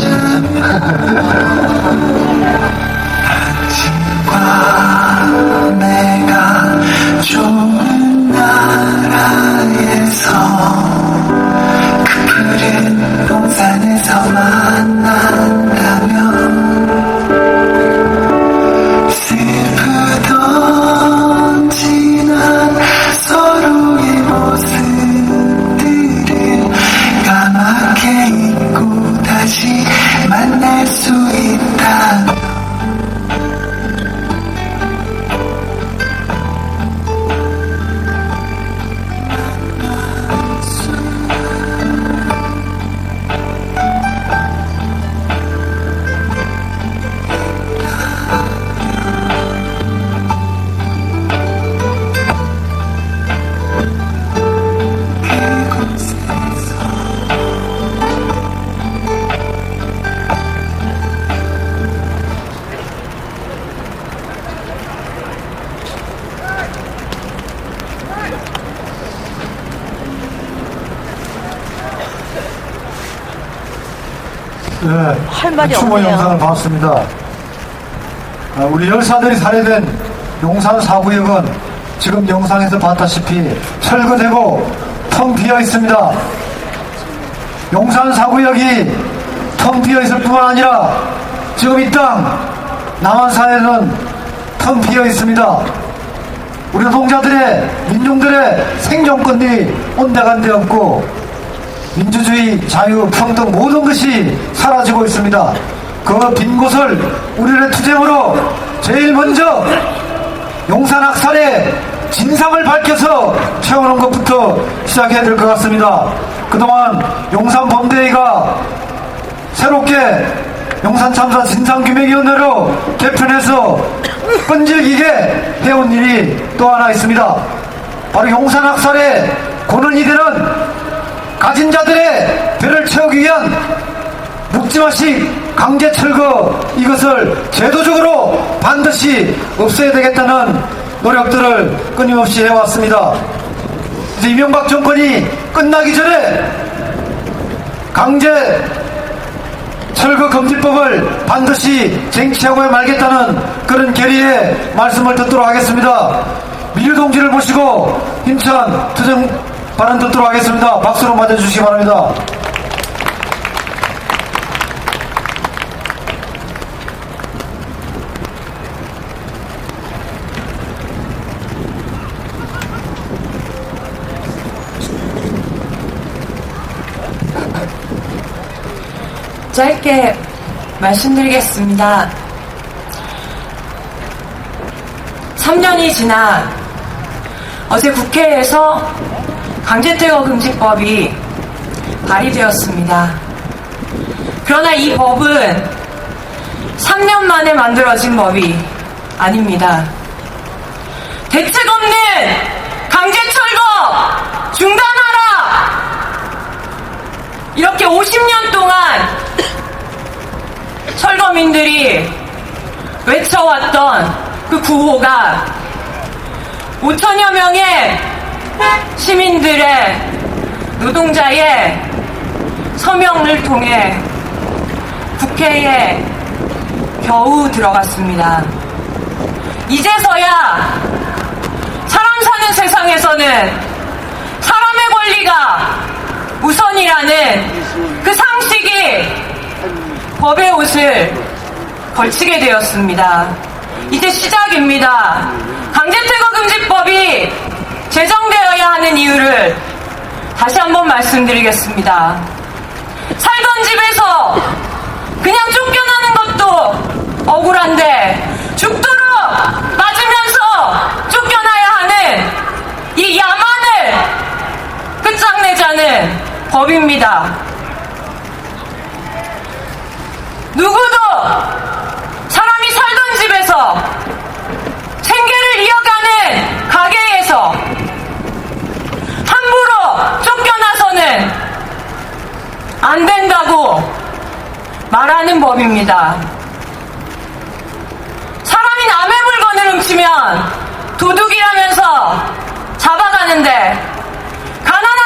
내가 좋은 나라에서 그 푸른 동산에서 만난다면 슬프던 지난 서로의 모습들을 까맣게 잊고 다시 만날 수 있다.
네,
할 말이
추모
없네요.
영상을 봤습니다. 우리 열사들이 살해된 용산 4구역은 지금 영상에서 봤다시피 철거되고 텅 비어 있습니다. 용산 4구역이 텅 비어 있을 뿐만 아니라 지금 이 땅 남한사에는 텅 비어 있습니다. 우리 노동자들의 민중들의 생존권이 온데간데 없고 민주주의, 자유, 평등 모든 것이 사라지고 있습니다. 그 빈 곳을 우리의 투쟁으로 제일 먼저 용산 학살의 진상을 밝혀서 채우는 것부터 시작해야 될 것 같습니다. 그동안 용산 범대위가 새롭게 용산 참사 진상규명위원회로 개편해서 끈질기게 해온 일이 또 하나 있습니다. 바로 용산 학살의 고는이 되는 가진 자들의 배를 채우기 위한 묵지마식 강제 철거, 이것을 제도적으로 반드시 없애야 되겠다는 노력들을 끊임없이 해왔습니다. 이제 이명박 정권이 끝나기 전에 강제 철거 금지법을 반드시 쟁취하고 말겠다는 그런 결의의 말씀을 듣도록 하겠습니다. 미유 동지를 모시고 힘찬 투쟁 발언 듣도록 하겠습니다. 박수로 맞아주시기 바랍니다.
짧게 말씀드리겠습니다. 3년이 지나 어제 국회에서 강제퇴거금지법이 발의되었습니다. 그러나 이 법은 3년 만에 만들어진 법이 아닙니다. 대책 없는 강제철거 중단하라! 이렇게 50년 동안 철거민들이 외쳐왔던 그 구호가 5천여 명의 시민들의 노동자의 서명을 통해 국회에 겨우 들어갔습니다. 이제서야 사람 사는 세상에서는 사람의 권리가 우선이라는 그 상식이 법의 옷을 걸치게 되었습니다. 이제 시작입니다. 강제퇴거금지법이 제정되어야 하는 이유를 다시 한번 말씀드리겠습니다. 살던 집에서 그냥 쫓겨나는 것도 억울한데 죽도록 맞으면서 쫓겨나야 하는 이 야만을 끝장내자는 법입니다. 누구도 사람이 살던 집에서 생계를 이어가는 가게에서 함부로 쫓겨나서는 안 된다고 말하는 법입니다. 사람이 남의 물건을 훔치면 도둑이라면서 잡아가는데 가난한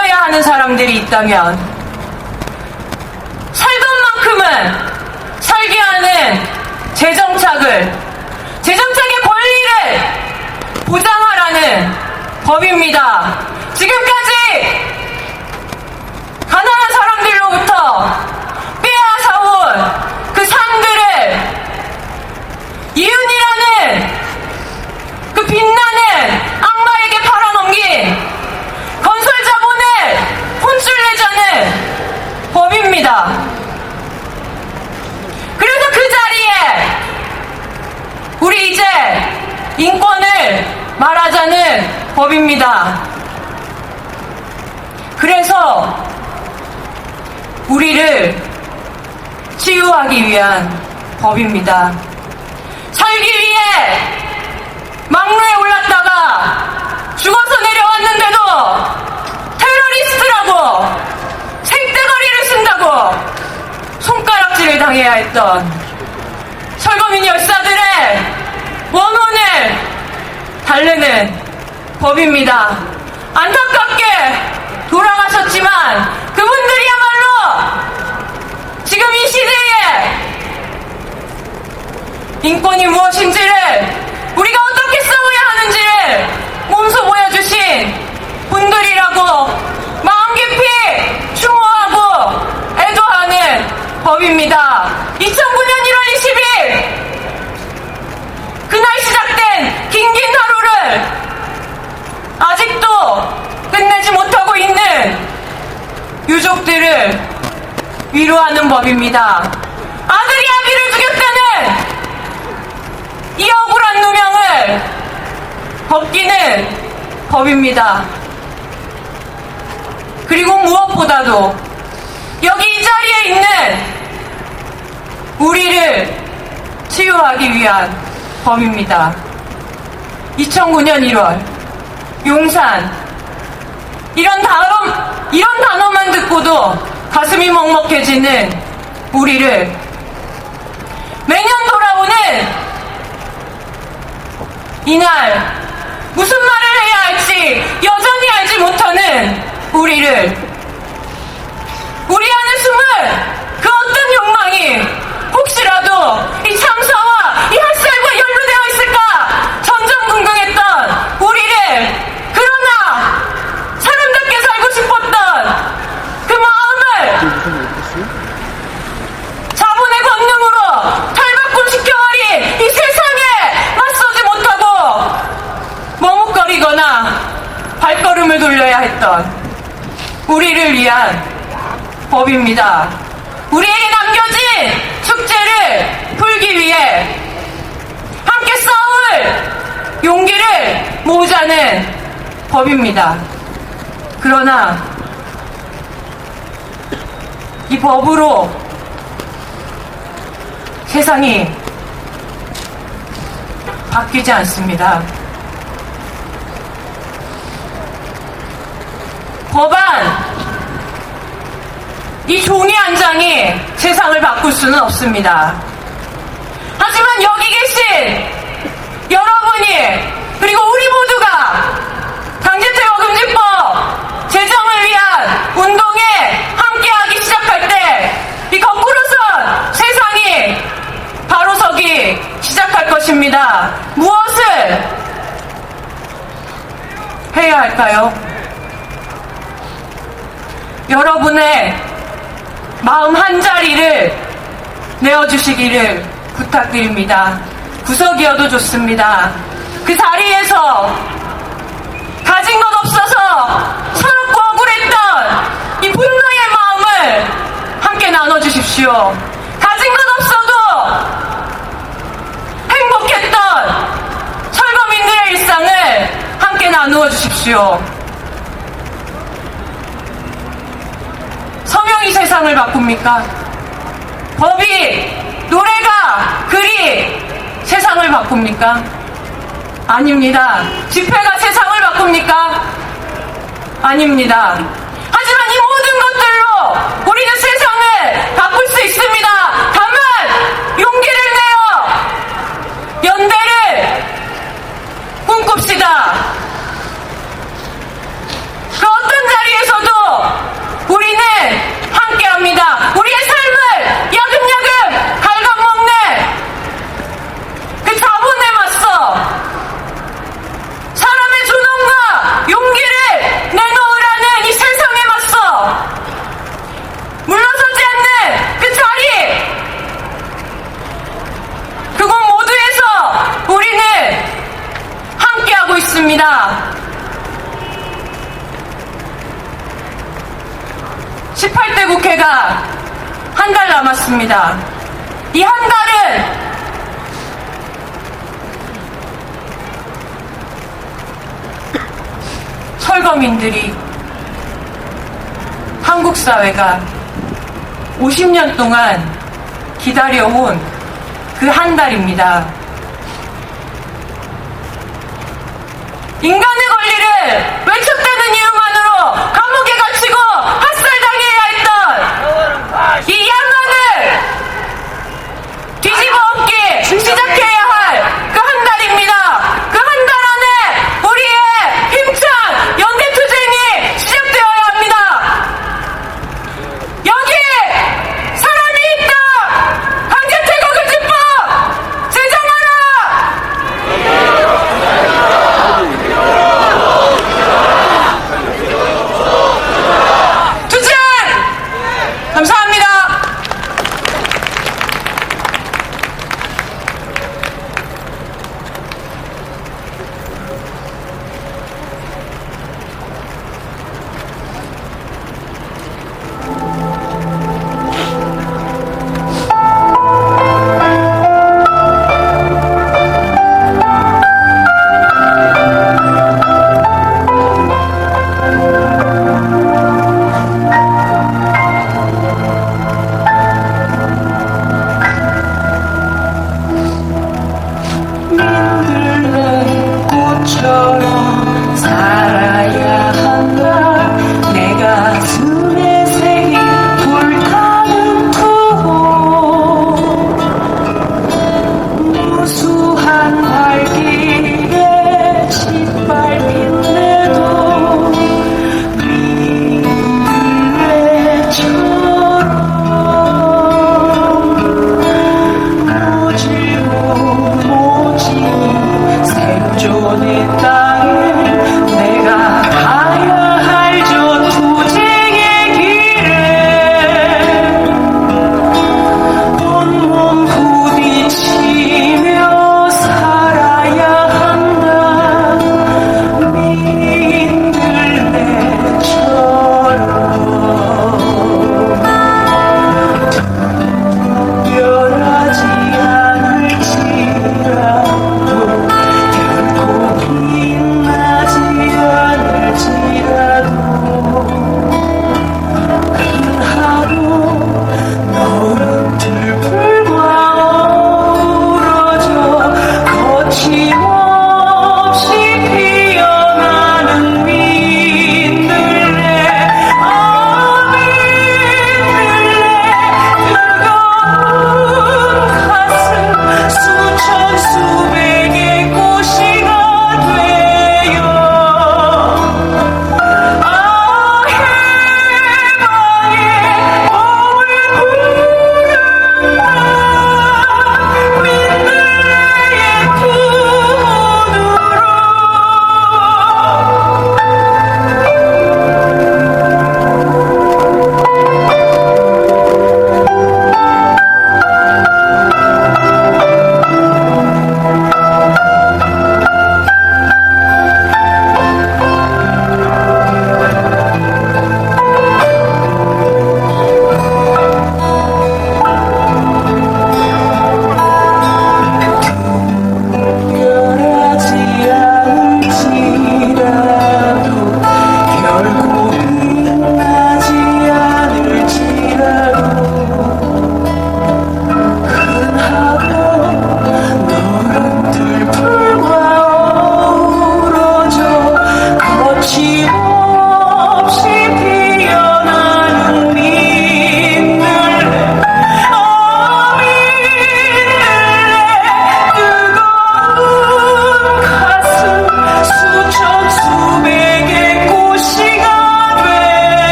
견뎌야 하는 사람들이 있다면 살던 만큼은 살게 하는 재정착의 권리를 보장하라는 법입니다. 지금까지 가난한 사람들로부터 빼앗아온 그 산들을 이윤이라는 그 빛나는 악마에게 팔아넘긴 건설 자본을 혼쭐내자는 법입니다. 그래서 그 자리에 우리 이제 인권을 말하자는 법입니다. 그래서 우리를 치유하기 위한 법입니다. 살기 위해 막루에 올랐다가 죽어서 내려왔는데도 테러리스트라고 생떼거리를 쓴다고 손가락질을 당해야 했던 철거민 열사들의 원혼을 달래는 법입니다. 안타깝게 돌아가셨지만 그분들이야말로 지금 이 시대에 인권이 무엇인지를 우리가 어떻게 싸워야 하는지를 몸소 보여주신 분들이라고 마음 깊이 추모하고 애도하는 법입니다. 2009년 1월 20일 그날 시작된 긴긴 하루를 아직도 끝내지 못하고 있는 유족들을 위로하는 법입니다. 아들이 아비를 죽였다는 이 억울한 누명을 벗기는 법입니다. 그리고 무엇보다도 여기 이 자리에 있는 우리를 치유하기 위한 법입니다. 2009년 1월 용산 이런 단어만 듣고도 가슴이 먹먹해지는 우리를 매년 돌아오는 이날 무슨 말을 해야 할지 여전히 알지 못하는 우리를 우리 안에 숨은 그 어떤 욕망이 혹시라도 이 참사와 이 핫살과 연루되어 있을까 전전긍긍했던 우리를 그러나 사람답게 살고 싶었던 그 마음을 자본의 권능으로 탈바꿈시켜버린 이 세상에 맞서지 못하고 머뭇거리거나 발걸음을 돌려야 했던 우리를 위한 법입니다. 우리에게 남겨진 숙제를 풀기 위해 함께 싸울 용기를 모으자는 법입니다. 그러나 이 법으로 세상이 바뀌지 않습니다. 법안 이 종이 한 장이 세상을 바꿀 수는 없습니다. 하지만 여기 계신 여러분이 그리고 우리 모두가 강제퇴거금지법 제정을 위한 운동에 함께하기 시작할 때 이 거꾸로선 세상이 바로 서기 시작할 것입니다. 무엇을 해야 할까요? 여러분의 마음 한자리를 내어주시기를 부탁드립니다. 구석이어도 좋습니다. 그 자리에서 가진 것 없어서 서럽고 억울했던 이 분노의 마음을 함께 나눠주십시오. 가진 것 없어도 행복했던 철거민들의 일상을 함께 나누어 주십시오. 성형이 세상을 바꿉니까? 법이, 노래가, 글이 세상을 바꿉니까? 아닙니다. 집회가 세상을 바꿉니까? 아닙니다. 하지만 이 모든 것들로 우리는 세상을 바꿀 수 있습니다. 다만 용기를 내어 연대를 꿈꿉시다. 그 어떤 자리에서도 18대 국회가 한 달 남았습니다. 이 한 달은 철거민들이 한국 사회가 50년 동안 기다려온 그 한 달입니다. 인간의 권리를 외쳤다는 이유만으로 감옥에 갇히고 학살당해야 했던 이 야만을 뒤집어 엎기 시작해야 할 그 한 달입니다. 그 한 달 안에 우리의 힘찬 연대투쟁이 시작되어야 합니다. 여기 사람이 있다! 강제퇴거금지법 제정하라!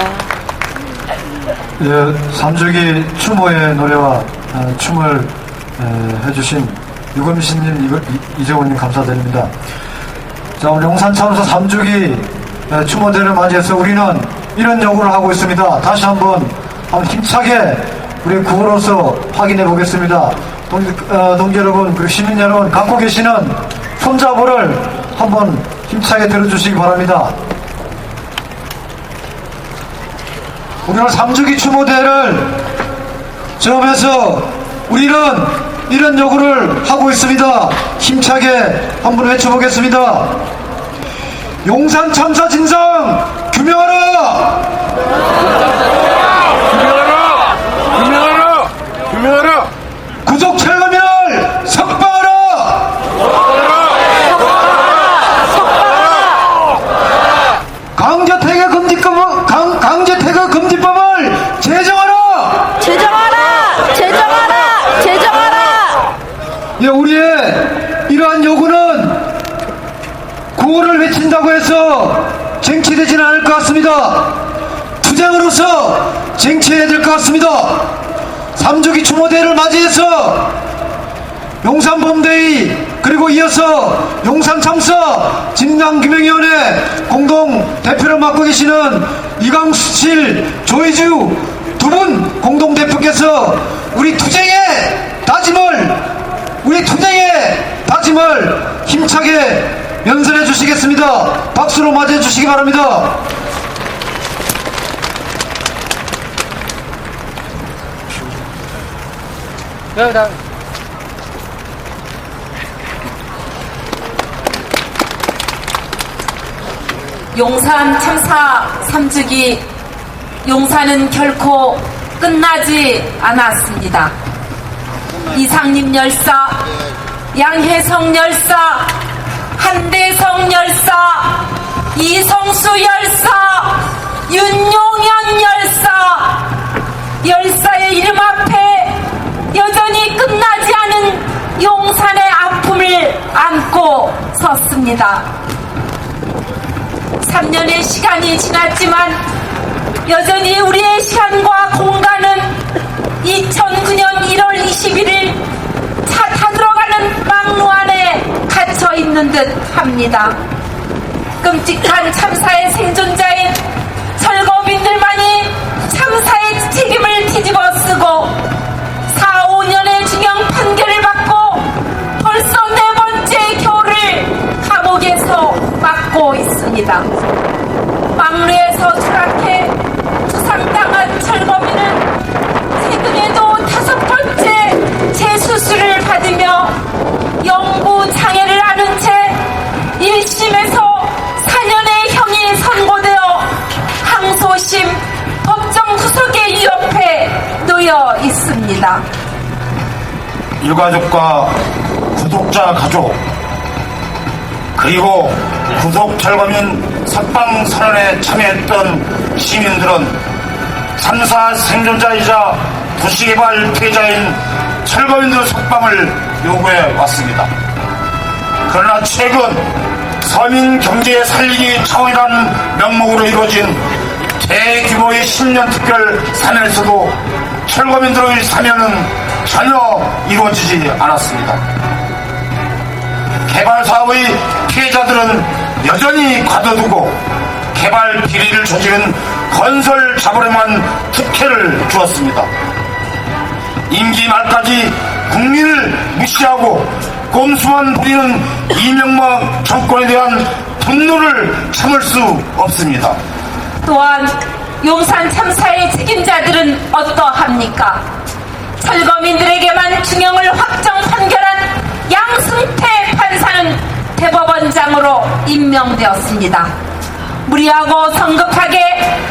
있습니다.
예, 삼주기 추모의 노래와 춤을 해주신 유검신님, 이재원님 감사드립니다. 자, 오늘 용산 참사 3주기 추모대를 맞이해서 우리는 이런 요구를 하고 있습니다. 다시 한번 힘차게 우리 구호로서 확인해 보겠습니다. 동지 여러분, 그리고 시민 여러분, 갖고 계시는 손잡이를 한번 힘차게 들어주시기 바랍니다. 우리는 3주기 추모대회를 점에서 우리는 이런 요구를 하고 있습니다. 힘차게 한번 외쳐보겠습니다. 용산 참사 진상 규명하라!
규명하라! 규명하라!
구속 철거민을 석방하라! 강제퇴거 금지법을 제정하라!
제정하라!
예, 우리의 이러한 요구는 구호를 외친다고 해서 쟁취되지는 않을 것 같습니다. 투쟁으로서 쟁취해야 될 것 같습니다. 3주기 추모대회를 맞이해서 용산범대위 그리고 이어서 용산참사 진상규명위원회 공동대표를 맡고 계시는 이광수칠 조혜주 두 분 공동대표께서 우리 투쟁의 다짐을 힘차게 연설해 주시겠습니다. 박수로 맞이해 주시기 바랍니다.
용산 참사 3주기 용산은 결코 끝나지 않았습니다. 이상림 열사, 양혜성 열사, 한대성 열사, 이성수 열사, 윤용현 열사의 이름 앞에 여전히 끝나지 않은 용산의 아픔을 안고 섰습니다. 3년의 시간이 지났지만 여전히 우리의 시간과 공간은 2009년 1월 21일 차 타들어가는 막루 안에 갇혀 있는 듯 합니다. 끔찍한 참사의 생존자인 철거민들만이 참사의 책임을 뒤집어 쓰고 4, 5년의 징역 판결을 받고 벌써 4번째 겨울을 감옥에서 맞고 있습니다. 막루에서 추락해 부상당한 철거민은 최근에도 5번째 재수술을 받으며 영구 장애를 앓은 채 1심에서 4년의 형이 선고되어 항소심 법정 구속의 위협에 놓여 있습니다.
유가족과 구독자 가족 그리고 구속 철거민 석방 선언에 참여했던 시민들은 3사 생존자이자 도시개발 피해자인 철거민들 석방을 요구해 왔습니다. 그러나 최근 서민 경제 살리기 차원이라는 명목으로 이루어진 대규모의 10년 특별 사면에서도 철거민들의 사면은 전혀 이루어지지 않았습니다. 개발 사업의 피해자들은 여전히 가둬두고 개발 비리를 저지른 건설 자본에만 특혜를 주었습니다. 임기 말까지 국민을 무시하고 꼼수만 부리는 이명박 정권에 대한 분노를 참을 수 없습니다.
또한 용산 참사의 책임자들은 어떠합니까? 철거민들에게만 중형을 확정 판결한 양승태 판사는 대법원장으로 임명되었습니다. 무리하고 성급하게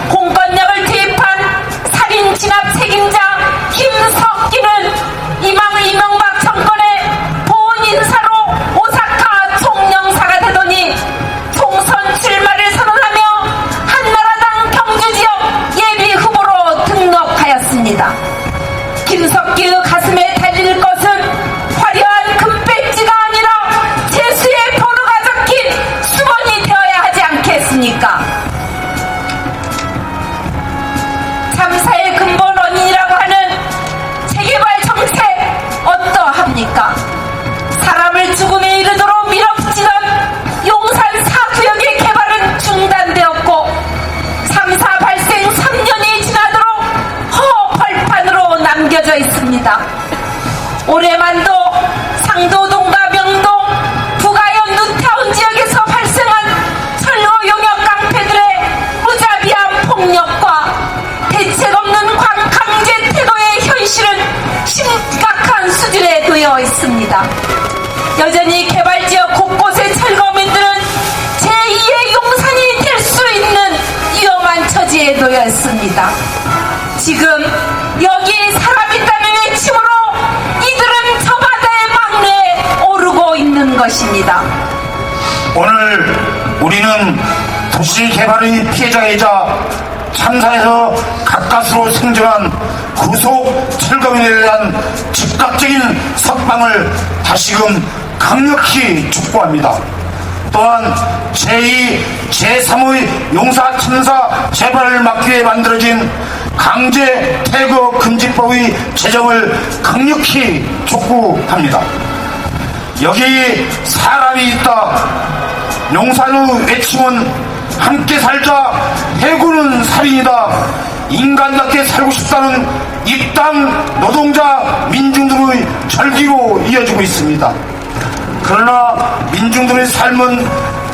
공권력을 투입한 살인 진압 책임자 김석기는 이명박 정권의 보훈 인사로 오사카 총영사가 되더니 총선 출마를 선언하며 한나라당 경주지역 예비 후보로 등록하였습니다. 김석기의 가슴에 달릴 것은 화려한 금배지가 아니라 재수의 번호가 적힌 수건이 되어야 하지 않겠습니까? 놓여 있습니다. 여전히 개발지역 곳곳의 철거민들은 제2의 용산이 될 수 있는 위험한 처지에 놓여 있습니다. 지금 여기 사람 있다는 외침으로 이들은 저 바다의 막내에 오르고 있는 것입니다.
오늘 우리는 도시 개발의 피해자이자 참사에서 가까스로 생존한 구속 철거민에 대한 즉각적인 석방을 다시금 강력히 촉구합니다. 또한 제2, 제3의 용사 참사 재발을 막기 위해 만들어진 강제 퇴거 금지법의 제정을 강력히 촉구합니다. 여기 사람이 있다. 용산의 외침은 함께 살자. 해고는 살인이다. 인간답게 살고 싶다는 입당 노동자 민중들의 절기로 이어지고 있습니다. 그러나 민중들의 삶은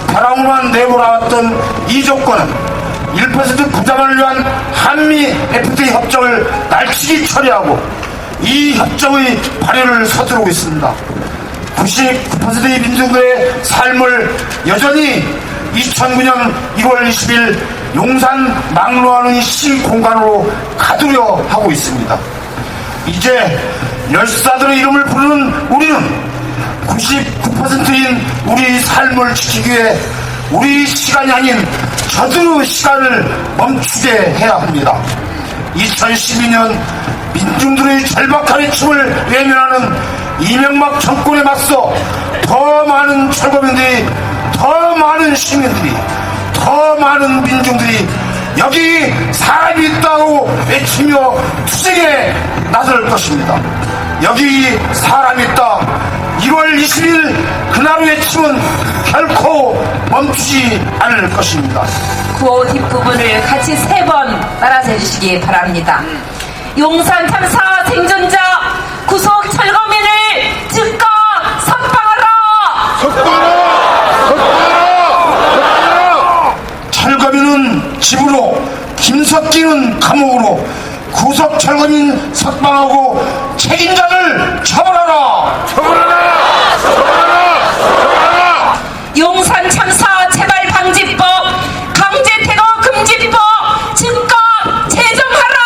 벼랑으로만 내몰아왔던 이 조건은 1% 부담을 위한 한미 FTA 협정을 날치기 처리하고 이 협정의 발효를 서두르고 있습니다. 99%의 민중들의 삶을 여전히 2009년 1월 20일 용산 막루하는 시공간으로 가두려 하고 있습니다. 이제 열사들의 이름을 부르는 우리는 99%인 우리 삶을 지키기 위해 우리 시간이 아닌 저들의 시간을 멈추게 해야 합니다. 2012년 민중들의 절박한 외침을 외면하는 이명박 정권에 맞서 더 많은 철거민들이, 더 많은 시민들이, 더 많은 민중들이 여기 사람이 있다고 외치며 투쟁에 나설 것입니다. 여기 사람이 있다. 1월 20일 그날의 외침은 결코 멈추지 않을 것입니다.
구호 뒷부분을 같이 3번 따라서 해주시기 바랍니다. 용산 참사 생존자 구속 철거민을 즉각 석방하라!
철거민은 집으로, 김석기는 감옥으로, 구속 철거민 석방하고 책임자를 처벌하라!
용산 참사 재발 방지법, 강제 퇴거 금지법 즉각 제정하라!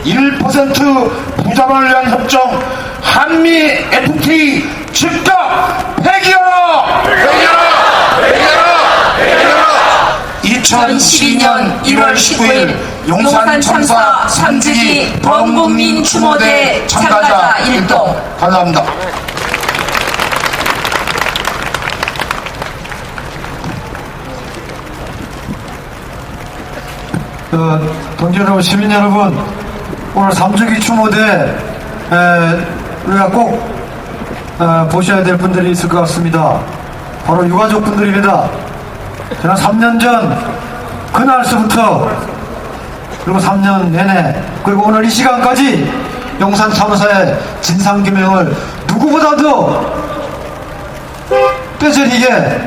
1% 부담을 위한 협정 한미 FTA 즉각 폐기하라! 2012년 1월 19일 용산 참사 3주기 범국민 추모대 참가자 일동. 감사합니다.
동지 여러분, 시민 여러분, 오늘 3주기 추모대 우리가 꼭 보셔야 될 분들이 있을 것 같습니다. 바로 유가족 분들입니다. 지난 3년 전 그날서부터 그리고 3년 내내 그리고 오늘 이 시간까지 용산 참사의 진상규명을 누구보다도 뼈저리게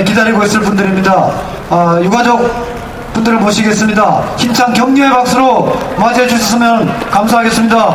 기다리고 있을 분들입니다. 유가족 분들을 모시겠습니다. 힘찬 격려의 박수로 맞이해 주셨으면 감사하겠습니다.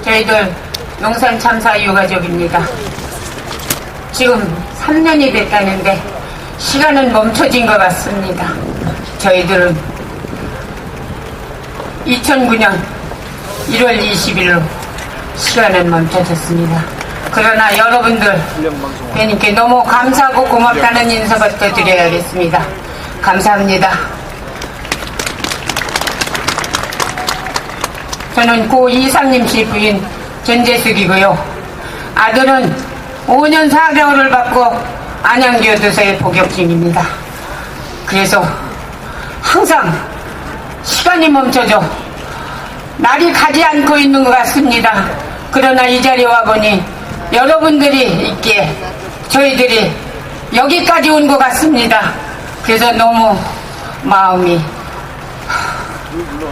저희들 용산 참사 유가족입니다. 지금 3년이 됐다는데 시간은 멈춰진 것 같습니다. 저희들은 2009년 1월 20일로 시간은 멈춰졌습니다. 그러나 여러분들 뵈니까 너무 감사하고 고맙다는 인사부터 드려야겠습니다. 감사합니다. 저는 고 이상님 씨 부인 전재숙이고요. 아들은 5년 4개월을 받고 안양교도소의 복역중입니다. 그래서 항상 시간이 멈춰져 날이 가지 않고 있는 것 같습니다. 그러나 이 자리에 와보니 여러분들이 있기에 저희들이 여기까지 온 것 같습니다. 그래서 너무 마음이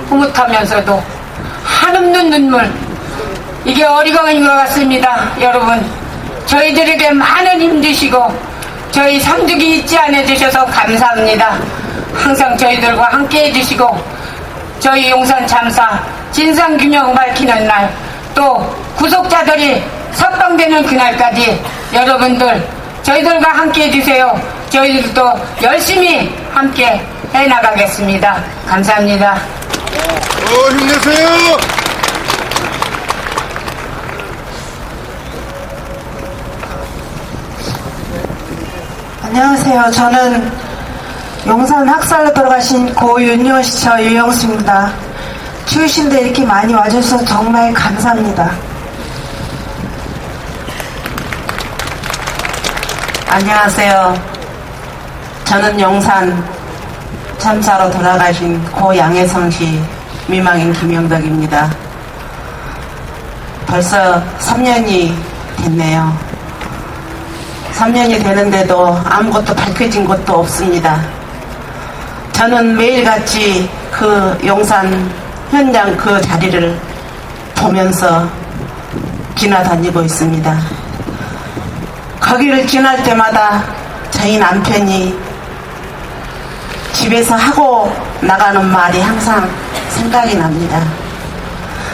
흐뭇하면서도 한없는 눈물, 이게 어리광인 것 같습니다. 여러분, 저희들에게 많은 힘 주시고 저희 삼죽이 잊지 않아 주셔서 감사합니다. 항상 저희들과 함께 해주시고 저희 용산 참사 진상규명 밝히는 날, 또 구속자들이 석방되는 그날까지 여러분들 저희들과 함께 해주세요. 저희들도 열심히 함께 해나가겠습니다. 감사합니다.
힘내세요.
안녕하세요. 저는 용산 학살로 돌아가신 고 윤여원 시처 유영수입니다. 추우신데 이렇게 많이 와주셔서 정말 감사합니다.
안녕하세요. 저는 용산 참사로 돌아가신 고 양혜성시 미망인 김영덕입니다. 벌써 3년이 됐네요. 3년이 되는데도 아무것도 밝혀진 것도 없습니다. 저는 매일같이 그 용산 현장 그 자리를 보면서 지나다니고 있습니다. 거기를 지날 때마다 저희 남편이 집에서 하고 나가는 말이 항상 생각이 납니다.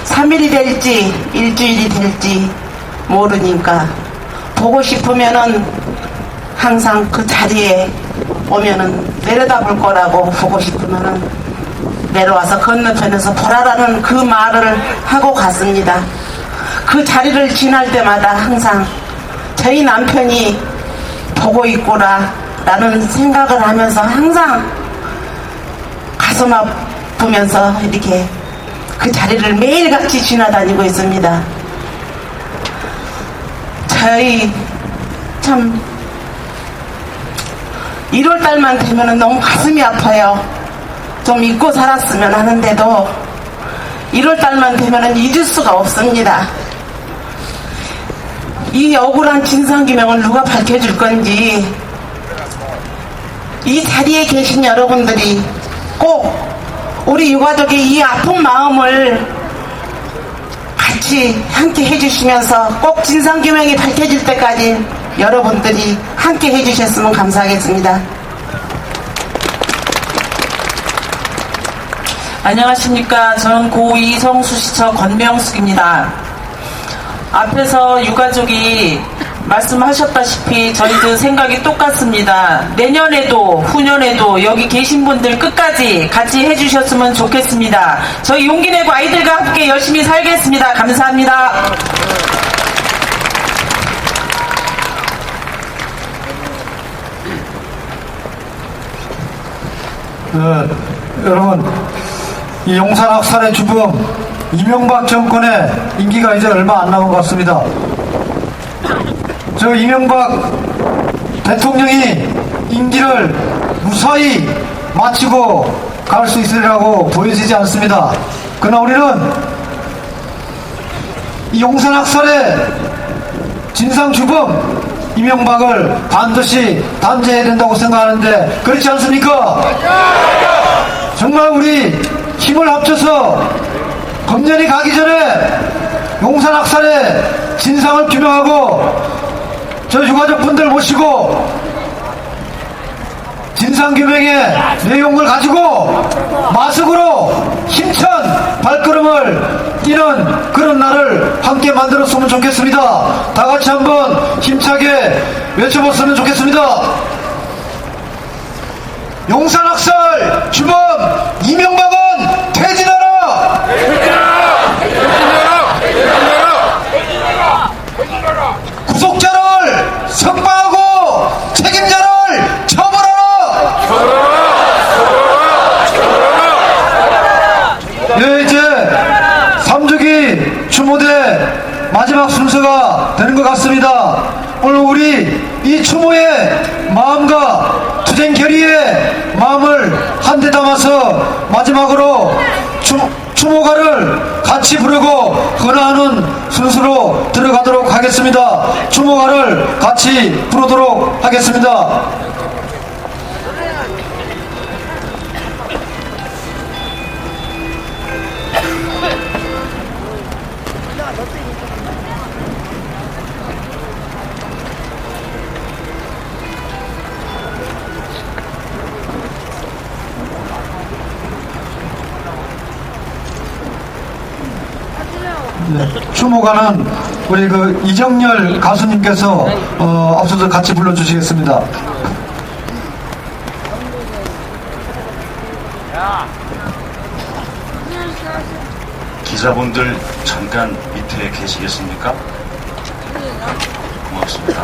3일이 될지 일주일이 될지 모르니까 보고 싶으면은 항상 그 자리에 오면은 내려다볼 거라고, 보고 싶으면은 내려와서 건너편에서 보라라는 그 말을 하고 갔습니다. 그 자리를 지날 때마다 항상 저희 남편이 보고 있구나 라는 생각을 하면서 항상 가슴 아프면서 이렇게 그 자리를 매일같이 지나다니고 있습니다. 저희 참 1월달만 되면 너무 가슴이 아파요. 좀 잊고 살았으면 하는데도 1월달만 되면 잊을 수가 없습니다. 이 억울한 진상규명을 누가 밝혀줄 건지, 이 자리에 계신 여러분들이 꼭 우리 유가족의 이 아픈 마음을 같이 함께 해주시면서 꼭 진상규명이 밝혀질 때까지 여러분들이 함께 해주셨으면 감사하겠습니다.
안녕하십니까. 저는 고 이성수 시처 권명숙입니다. 앞에서 유가족이 말씀하셨다시피 저희들 생각이 똑같습니다. 내년에도 후년에도 여기 계신 분들 끝까지 같이 해주셨으면 좋겠습니다. 저희 용기 내고 아이들과 함께 열심히 살겠습니다. 감사합니다.
여러분, 이 용산 학살의 주범 이명박 정권의 임기가 이제 얼마 안 남은 것 같습니다. 저 이명박 대통령이 임기를 무사히 마치고 갈 수 있으리라고 보여지지 않습니다. 그러나 우리는 이 용산 학살의 진상 주범 이명박을 반드시 단죄해야 된다고 생각하는데 그렇지 않습니까? 정말 우리 힘을 합쳐서 검열이 가기 전에 용산 학살의 진상을 규명하고 저 유가족분들 모시고 진상규명의 내용을 가지고 마석으로 힘찬 발걸음을 뛰는 그런 날을 함께 만들었으면 좋겠습니다. 다 같이 한번 힘차게 외쳐봤으면 좋겠습니다. 용산 학살 주범 이명박은 퇴진하라! 구속자를 석방하고 책임자를 처벌하라! 예, 이제 3주기 추모대 마지막 순서가 되는 것 같습니다. 오늘 우리 이 추모의 마음과 투쟁 결의의 마음을 한데 담아서 마지막으로 추모가를 같이 부르고 헌화하는 순서로 들어가도록 하겠습니다. 추모가를 같이 부르도록 하겠습니다. 네, 추모가는 우리 그 이정열 가수님께서 앞서서 같이 불러주시겠습니다.
기자분들 잠깐 밑에 계시겠습니까? 고맙습니다.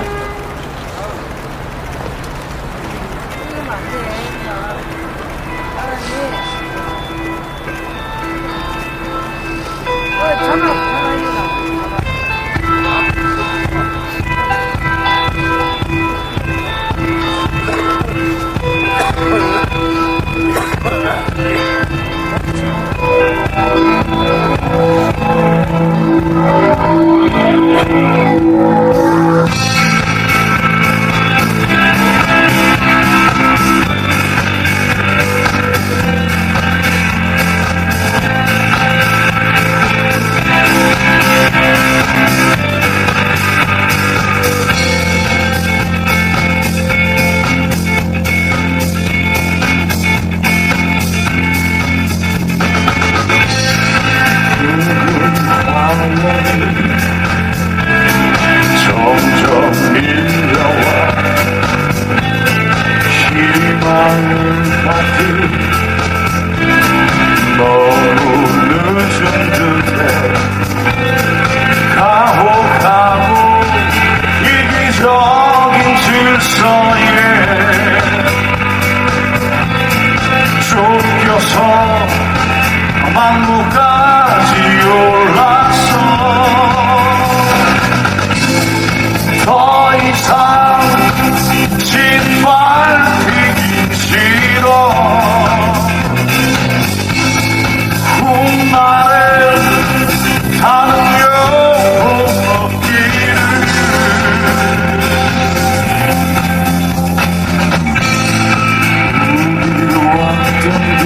점점 밀려와 희망을 가득 너무 늦은 듯해 가혹하고 이기적인 질서에 쫓겨서 막무가지 올라서 더 이상 짓밟히기 싫어 훗날에 다른 영혼 없기를 우리로 왔던 길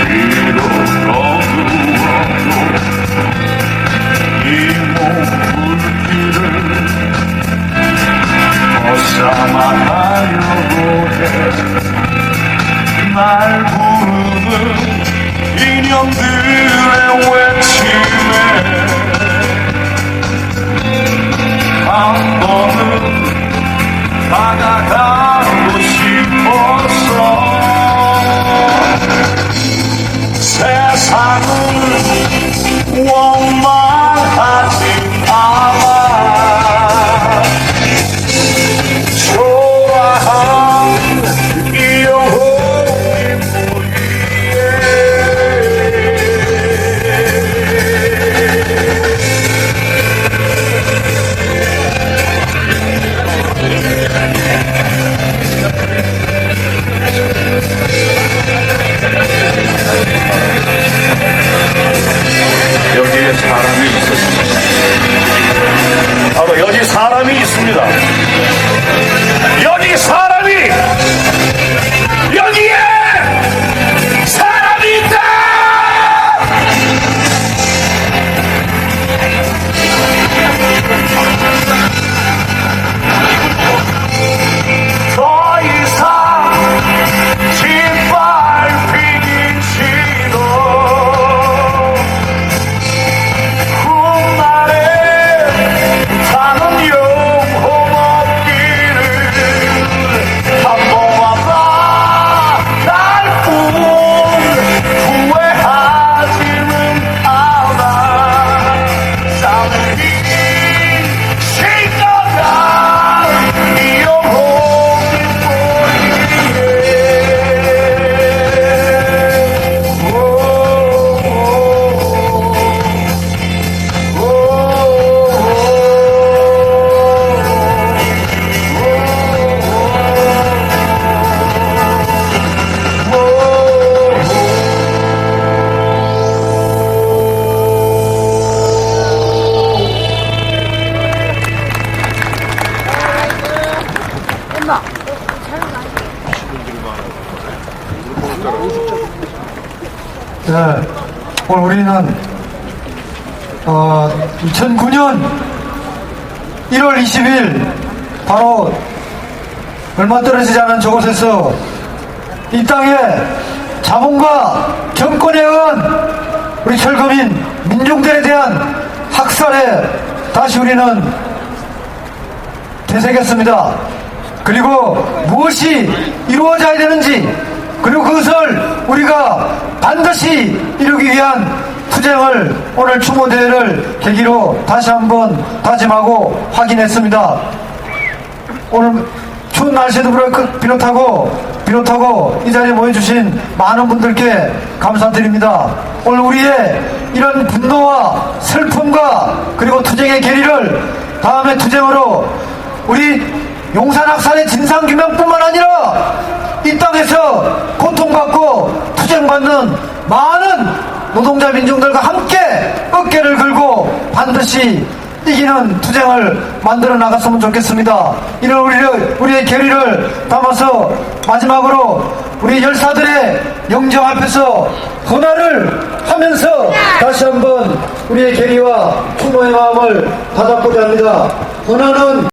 비록 어두워도 이 몸불길을 벗어나가려고 해 날 부르는 인연들의 외침에 한 번은 다가가고 싶었어 세상은 원망하지 않아 초라한 이 영혼이 여기에 사람이 있었습니다. 바로 여기 사람이 있습니다. 여기 사람이 여기에 사람이 있다. 더 이상 짓밟히기 싫어 훗날에 사는
오늘 우리는 2009년 1월 20일 바로 얼마 떨어지지 않은 저곳에서 이 땅에 자본과 정권에 의한 우리 철거민 민중들에 대한 학살에 다시 우리는 되새겼습니다. 그리고 무엇이 이루어져야 되는지, 그리고 그것을 우리가 반드시 이루기 위한 투쟁을 오늘 추모대회를 계기로 다시 한번 다짐하고 확인했습니다. 오늘 추운 날씨도 비롯하고 이 자리에 모여주신 많은 분들께 감사드립니다. 오늘 우리의 이런 분노와 슬픔과 그리고 투쟁의 계리를 다음에 투쟁으로 우리 용산학살의 진상규명뿐만 아니라 이 땅에서 고통받고 투쟁받는 많은 노동자 민중들과 함께 어깨를 걸고 반드시 이기는 투쟁을 만들어 나갔으면 좋겠습니다. 이런 우리의 결의를 담아서 마지막으로 우리 열사들의 영정 앞에서 헌화를 하면서 다시 한번 우리의 결의와 추모의 마음을 다잡고자 합니다. 헌화는